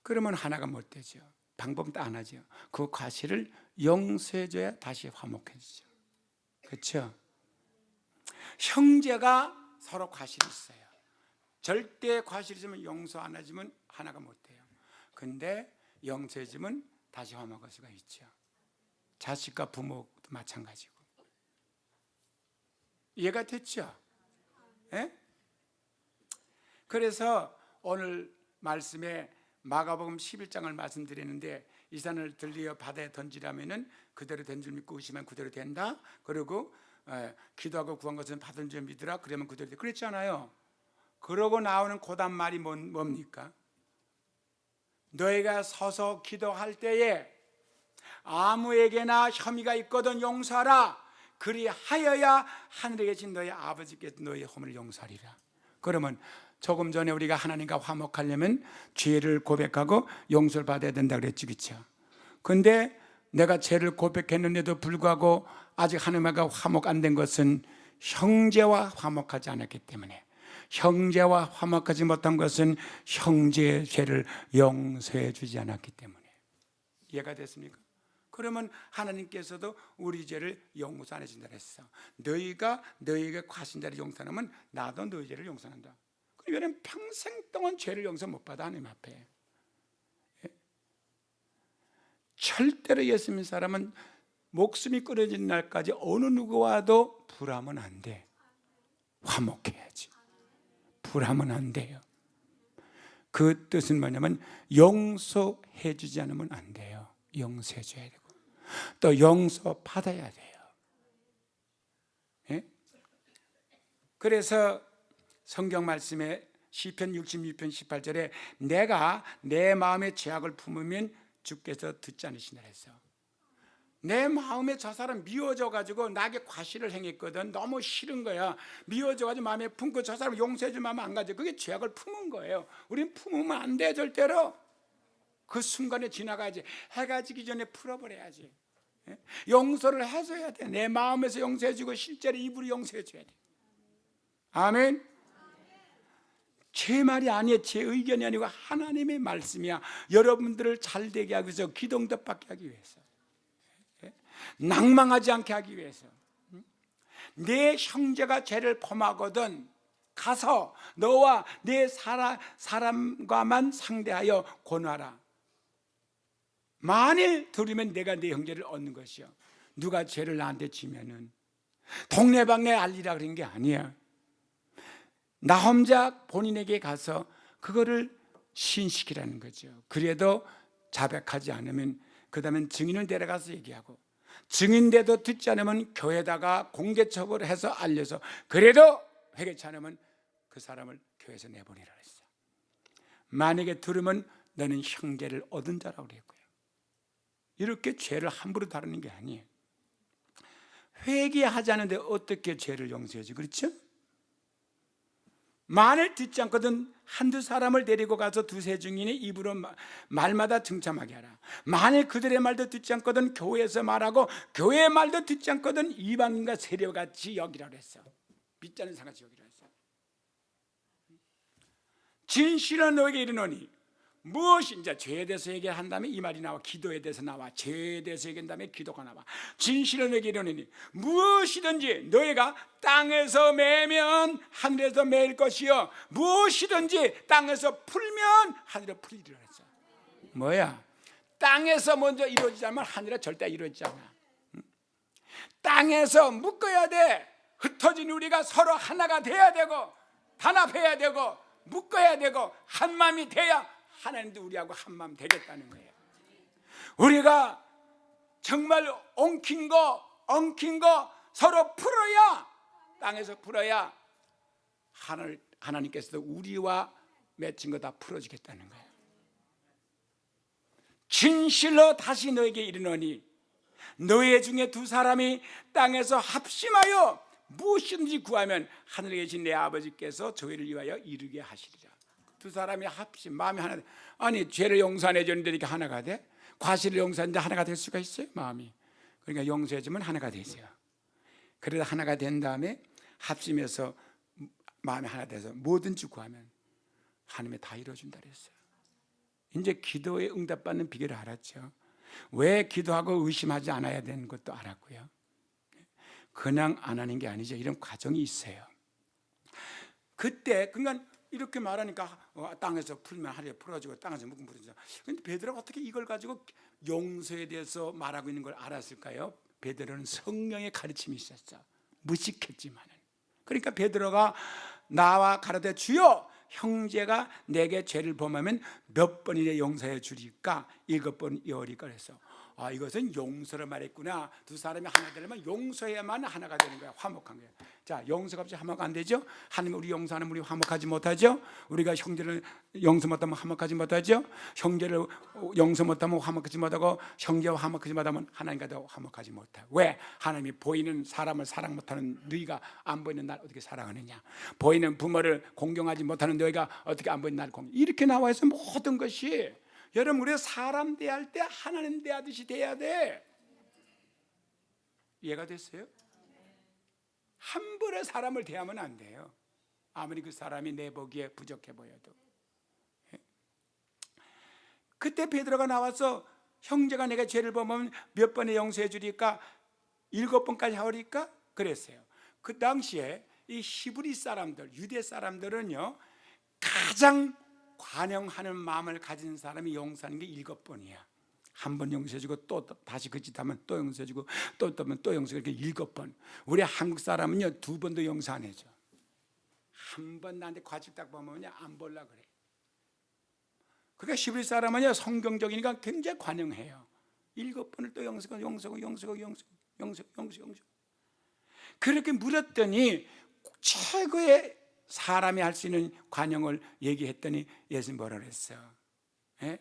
그러면 하나가 못 되죠. 방법은 딱 하나죠. 그 과실을 용서해줘야 다시 화목해지죠. 그렇죠? 형제가 서로 과실이 있어요. 절대 과실이 있으면 용서 안 해주면 하나가 못 돼요. 근데 용서해주면 다시 화목할 수가 있죠. 자식과 부모도 마찬가지고. 이해가 됐죠? 예? 그래서 오늘 말씀에 마가복음 11장을 말씀드리는데, 이 산을 들리어 바다에 던지라면은 그대로 된 줄 믿고 의심하면 그대로 된다. 그리고 기도하고 구한 것은 받은 줄 믿으라. 그러면 그대로 돼. 그랬잖아요. 그러고 나오는 고단 말이 뭡니까? 너희가 서서 기도할 때에 아무에게나 혐의가 있거든 용서하라. 그리하여야 하늘에 계신 너희 아버지께서 너희 허물을 용서하리라. 그러면 조금 전에 우리가 하나님과 화목하려면 죄를 고백하고 용서를 받아야 된다 그랬죠, 그렇죠? 근데 내가 죄를 고백했는데도 불구하고 아직 하나님과 화목 안 된 것은 형제와 화목하지 않았기 때문에, 형제와 화목하지 못한 것은 형제의 죄를 용서해 주지 않았기 때문에. 이해가 됐습니까? 그러면 하나님께서도 우리 죄를 용서 안 해준다 그랬어. 너희가 너희에게 과신 자를 용서하면 나도 너희 죄를 용서한다. 그러면 평생 동안 죄를 용서 못 받아 하나님 앞에. 예? 절대로 예수 믿는 사람은 목숨이 끊어진 날까지 어느 누구와도 불하면 안 돼. 화목해야지. 불하면 안 돼요. 그 뜻은 뭐냐면 용서해 주지 않으면 안 돼요. 용서해 줘야 되고 또 용서 받아야 돼요. 예? 그래서 성경 말씀에 시편 66편 18절에 내가 내 마음의 죄악을 품으면 주께서 듣지 않으시나 했어. 내 마음에 저 사람 미워져가지고 나에게 과실을 행했거든. 너무 싫은 거야. 미워져가지고 마음에 품고 저 사람 용서해 줄 마음 안 가져. 그게 죄악을 품은 거예요. 우린 품으면 안 돼. 절대로. 그 순간에 지나가야지. 해가 지기 전에 풀어버려야지. 용서를 해줘야 돼. 내 마음에서 용서해 주고 실제로 입으로 용서해 줘야 돼. 아멘. 제 말이 아니에요. 제 의견이 아니고 하나님의 말씀이야. 여러분들을 잘 되게 하기 위해서, 기도응답받게 하기 위해서, 낭망하지 않게 하기 위해서. 내 형제가 죄를 범하거든 가서 너와 내 사람과만 상대하여 권하라. 만일 들으면 내가 내 형제를 얻는 것이요. 누가 죄를 나한테 지면은 동네방네 알리라 그런 게 아니야. 나 혼자 본인에게 가서 그거를 시인시키라는 거죠. 그래도 자백하지 않으면 그 다음엔 증인을 데려가서 얘기하고, 증인돼도 듣지 않으면 교회에다가 공개처벌을 해서 알려서, 그래도 회개치 않으면 그 사람을 교회에서 내보내라 했어. 만약에 들으면 너는 형제를 얻은 자라고 그랬고요. 이렇게 죄를 함부로 다루는 게 아니에요. 회개하지 않는데 어떻게 죄를 용서해야지, 그렇죠? 만일 듣지 않거든 한두 사람을 데리고 가서 두세 증인이 입으로 말마다 증참하게 하라. 만일 그들의 말도 듣지 않거든 교회에서 말하고, 교회의 말도 듣지 않거든 이방인과 세력같이 여기라고 했어. 믿지 않는 사람같이 여기라고 했어. 진실은 너에게 이르노니, 무엇이 이제 죄에 대해서 얘기한 다음에 이 말이 나와. 기도에 대해서 나와. 죄에 대해서 얘기한 다음에 기도가 나와. 진실은 너에게 이르노니 무엇이든지 너희가 땅에서 매면 하늘에서 매일 것이요, 무엇이든지 땅에서 풀면 하늘에 풀리리라 했어. 뭐야? 땅에서 먼저 이루어지지 않으면 하늘에 절대 이루어지지 않아. 땅에서 묶어야 돼. 흩어진 우리가 서로 하나가 돼야 되고, 단합해야 되고, 묶어야 되고, 한 마음이 돼야 하나님도 우리하고 한 마음 되겠다는 거예요. 우리가 정말 엉킨 거 서로 풀어야, 땅에서 풀어야 하나님께서도 우리와 맺힌 거 다 풀어주겠다는 거예요. 진실로 다시 너에게 이르노니 너희 중에 두 사람이 땅에서 합심하여 무엇이든지 구하면 하늘에 계신 내 아버지께서 저희를 위하여 이루게 하시리라. 두 사람이 합심, 마음이 하나 돼. 아니 죄를 용서해 줬는데 이렇게 하나가 돼? 과실을 용서하는데 하나가 될 수가 있어요? 마음이. 그러니까 용서해 주면 하나가 되세요. 그래서 하나가 된 다음에 합심해서 마음이 하나 돼서 뭐든지 구하면 하나님이 다 이루어준다 그랬어요. 이제 기도에 응답받는 비결을 알았죠. 왜 기도하고 의심하지 않아야 되는 것도 알았고요. 그냥 안 하는 게 아니죠. 이런 과정이 있어요. 그때 그러니까 이렇게 말하니까 땅에서 풀면 하늘에 풀어지고 땅에서 묶으면 풀어지죠. 그런데 베드로가 어떻게 이걸 가지고 용서에 대해서 말하고 있는 걸 알았을까요? 베드로는 성령의 가르침이 있었어. 무식했지만은. 그러니까 베드로가 나와 가라되 주여, 형제가 내게 죄를 범하면 몇 번이나 용서해 주리까? 7번 이어리까 그래서 이것은 용서를 말했구나. 두 사람이 하나 되려면 용서해야만 하나가 되는 거야. 화목한 거야. 자, 용서가 없이 화목 안 되죠? 하나님 우리 용서하는 우리 화목하지 못하죠? 우리가 형제를 용서 못하면 화목하지 못하죠? 형제를 용서 못하면 화목하지 못하고, 형제와 화목하지 못하면 하나님과도 화목하지 못해. 왜? 하나님이 보이는 사람을 사랑 못하는 너희가 안 보이는 날 어떻게 사랑하느냐? 보이는 부모를 공경하지 못하는 너희가 어떻게 안 보이는 날 공경? 이렇게 나와 있어. 모든 것이. 여러분, 우리가 사람 대할 때 하나님 대하듯이 대해야 돼. 이해가 됐어요? 함부로 사람을 대하면 안 돼요. 아무리 그 사람이 내 보기에 부족해 보여도. 그때 베드로가 나와서 형제가 내가 죄를 범하면 몇 번에 용서해 주리까? 7번까지 하오리까? 그랬어요. 그 당시에 이 히브리 사람들, 유대 사람들은요, 가장 관용하는 마음을 가진 사람이 용서하는 게 7번이야. 한 번 용서해주고 또 다시 그 짓 하면 또 용서해주고 또 하면 또 용서, 이렇게 7번. 우리 한국 사람은요 2번도 용서 안 해줘. 한 번 나한테 과식 딱 보면 안 볼라 그래. 그러니까 히브리 사람은요 성경적이니까 굉장히 관용해요. 7번을 또 용서고 그렇게 물었더니 최고의 사람이 할 수 있는 관용을 얘기했더니 예수님 뭐라 그랬어요? 예?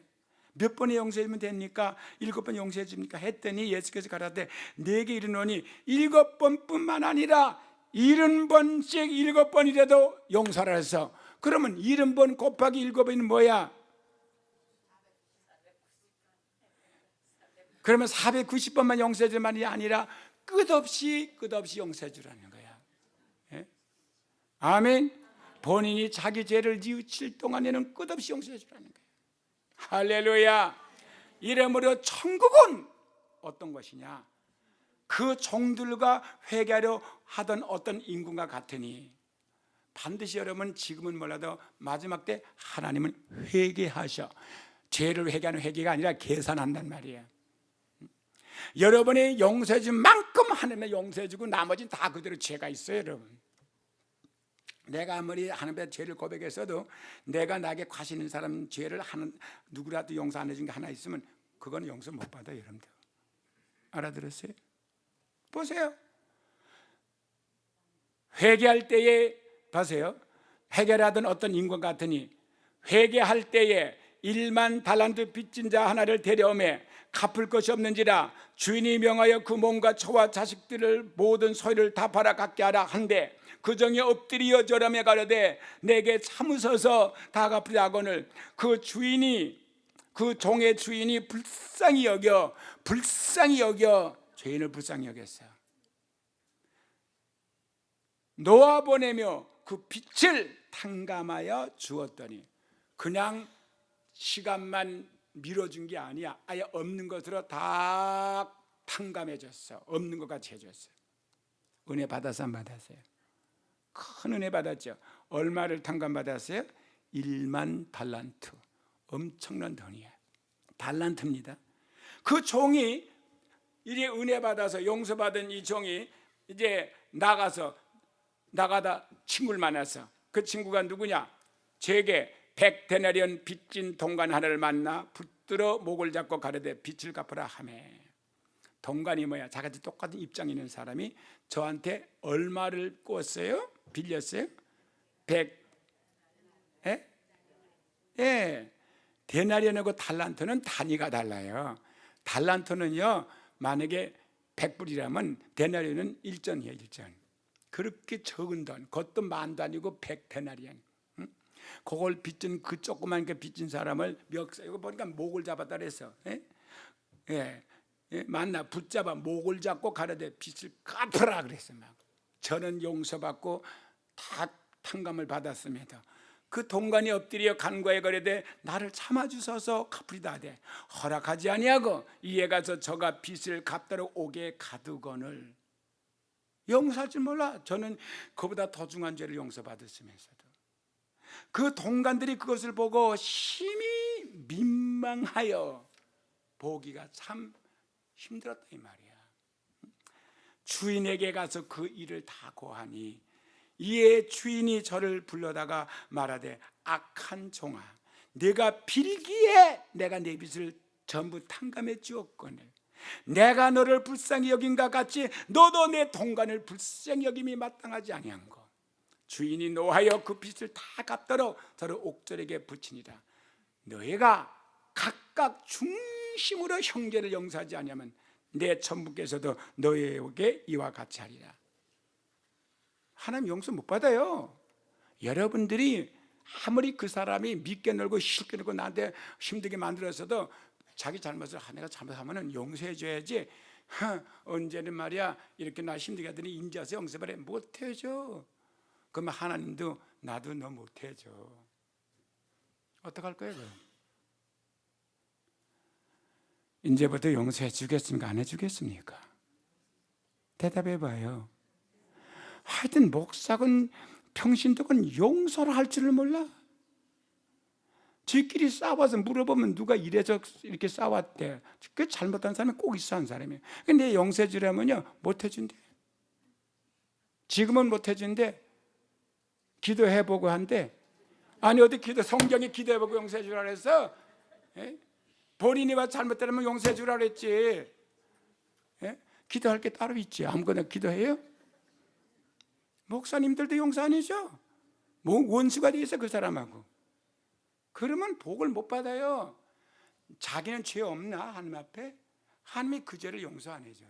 몇 번에 용서해주면 됩니까? 7번 용서해 줍니까? 했더니 예수께서 가라사대 내게 이르노니 7번뿐만 아니라 70번씩 7번이라도 용서하라 해서, 그러면 70번 곱하기 7번은 뭐야? 그러면 490번만 용서해 줄 말이 아니라 끝없이 용서해 주라는 거야. 예? 아멘. 본인이 자기 죄를 뉘우칠 동안에는 끝없이 용서해 주라는 거야. 할렐루야. 이러므로 천국은 어떤 것이냐? 그 종들과 회개하려 하던 어떤 인군과 같으니, 반드시 여러분 지금은 몰라도 마지막 때 하나님은 회개하셔. 죄를 회개하는 회개가 아니라 계산한단 말이에요. 여러분이 용서해 준 만큼 하나님은 용서해 주고 나머지는 다 그대로 죄가 있어요. 여러분, 내가 아무리 하나님의 죄를 고백했어도 내가 나에게 과시는 사람 죄를 하는 누구라도 용서 안 해준 게 하나 있으면 그거는 용서 못 받아요. 여러분들 알아들었어요? 보세요. 회개할 때에 보세요. 회개하던 어떤 인간 같으니 회개할 때에 1만 달란트 빚진 자 하나를 데려오매 갚을 것이 없는지라 주인이 명하여 그 몸과 처와 자식들을 모든 소유를 다 팔아 갖게 하라 한데 그 종이 엎드려 절하며 가로되 내게 참으소서 다 갚으리 하거늘 그 종의 주인이 불쌍히 여겨 죄인을 불쌍히 여겼어요. 놓아 보내며 그 빚을 탕감하여 주었더니 그냥 시간만 밀어준 게 아니야. 아예 없는 것으로 다 탕감해 줬어. 없는 것 같이 해줬어요. 은혜 받아서 안 받았어요? 큰 은혜 받았죠. 얼마를 탕감받았어요? 1만 달란트. 엄청난 돈이에요. 달란트입니다. 그 종이 이제 은혜 받아서 용서받은 이 종이 이제 나가다 친구를 만나서, 그 친구가 누구냐? 제게 100데나리온 빚진 동관 하나를 만나 붙들어 목을 잡고 가르되 빚을 갚으라 하매. 동관이 뭐야? 자같이 똑같은 입장 있는 사람이 저한테 얼마를 꿨어요? 빌렸어요? 100. 예. 데나리온하고 달란트는 단위가 달라요. 달란트는요, 만약에 100불이라면 데나리온은 1전이에요, 1전. 그렇게 적은 돈, 그것도 만도 아니고 100데나리온. 그걸 빚진 그 조그만 게 빚진 사람을 이거 보니까 목을 잡았다 그랬어. 만나 붙잡아 목을 잡고 가르되 빚을 갚으라 그랬어. 막 저는 용서받고 다 탕감을 받았습니다. 그 동관이 엎드려 간과에 거래되 나를 참아주소서 갚으리다 하되 허락하지 아니하고 이에 가서 저가 빚을 갚도록 오게 가두거늘. 용서할 줄 몰라. 저는 그보다 더 중한 죄를 용서받았으면서도 그 동관들이 그것을 보고 심히 민망하여 보기가 참 힘들었다 이 말이야. 주인에게 가서 그 일을 다 고하니 이에 주인이 저를 불러다가 말하되 악한 종아, 내가 빌기에 내가 내 빚을 전부 탕감해 주었거늘 내가 너를 불쌍히 여긴가 같이 너도 내 동관을 불쌍히 여김이 마땅하지 아니한 것. 주인이 노하여 그 빚을 다 갚도록 저를 옥절에게 붙이니라. 너희가 각각 중심으로 형제를 용서하지 아니하면 내 천부께서도 너희에게 이와 같이 하리라. 하나님 용서 못 받아요. 여러분들이 아무리 그 사람이 믿게 놀고 쉽게 놀고 나한테 힘들게 만들었어도 자기 잘못을 내가 잘못하면 용서해 줘야지. 언제는 말이야 이렇게 나 힘들게 하더니 인자서 용서를 못 해줘. 그러면 하나님도 나도 너 못 해줘. 어떡할 거예요? 이제부터 용서해 주겠습니까? 안 해주겠습니까? 대답해 봐요. 하여튼 목사건 평신도건 용서를 할 줄을 몰라. 지끼리 싸워서 물어보면 누가 이래서 이렇게 싸웠대. 그 잘못한 사람이 꼭 있어 한 사람이에요. 근데 용서해 주려면요 못 해준대. 지금은 못 해준대. 기도해보고 한대. 아니 어디 성경에 기도해보고 용서해 주라 그래서 예? 본인이와 잘못되면 용서해 주라 그랬지. 예? 기도할 게 따로 있지. 아무거나 기도해요? 목사님들도 용서 안 해줘. 뭐 원수가 돼 있어 그 사람하고. 그러면 복을 못 받아요. 자기는 죄 없나 하나님 앞에? 하나님이 그 죄를 용서 안 해줘요.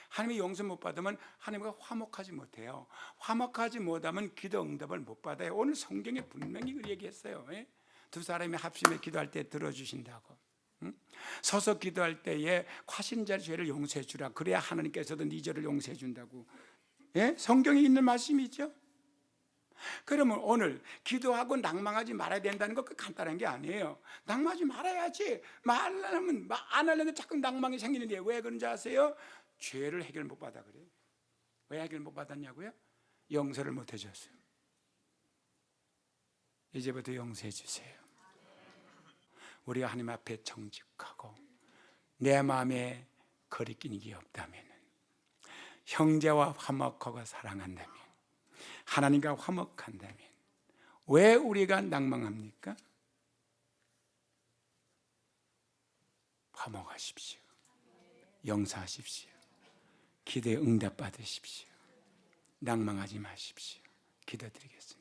하나님이 용서 못 받으면 하나님과 화목하지 못해요. 화목하지 못하면 기도 응답을 못 받아요. 오늘 성경에 분명히 그 얘기했어요. 예? 두 사람이 합심해 기도할 때 들어주신다고. 서서 기도할 때에 과신자의 죄를 용서해 주라. 그래야 하나님께서도 네 죄를 용서해 준다고. 예? 성경에 있는 말씀이죠. 그러면 오늘 기도하고 낭망하지 말아야 된다는 거 그 간단한 게 아니에요. 낭망하지 말아야지. 안 하려면 자꾸 낭망이 생기는데 왜 그런지 아세요? 죄를 해결 못 받아 그래요. 왜 해결 못 받았냐고요? 용서를 못 해줬어요. 이제부터 용서해 주세요. 우리가 하나님 앞에 정직하고 내 마음에 거리끼는 게 없다면, 형제와 화목하고 사랑한다면, 하나님과 화목한다면 왜 우리가 낭망합니까? 화목하십시오. 용서하십시오. 기도에 응답 받으십시오. 낭망하지 마십시오. 기도드리겠습니다.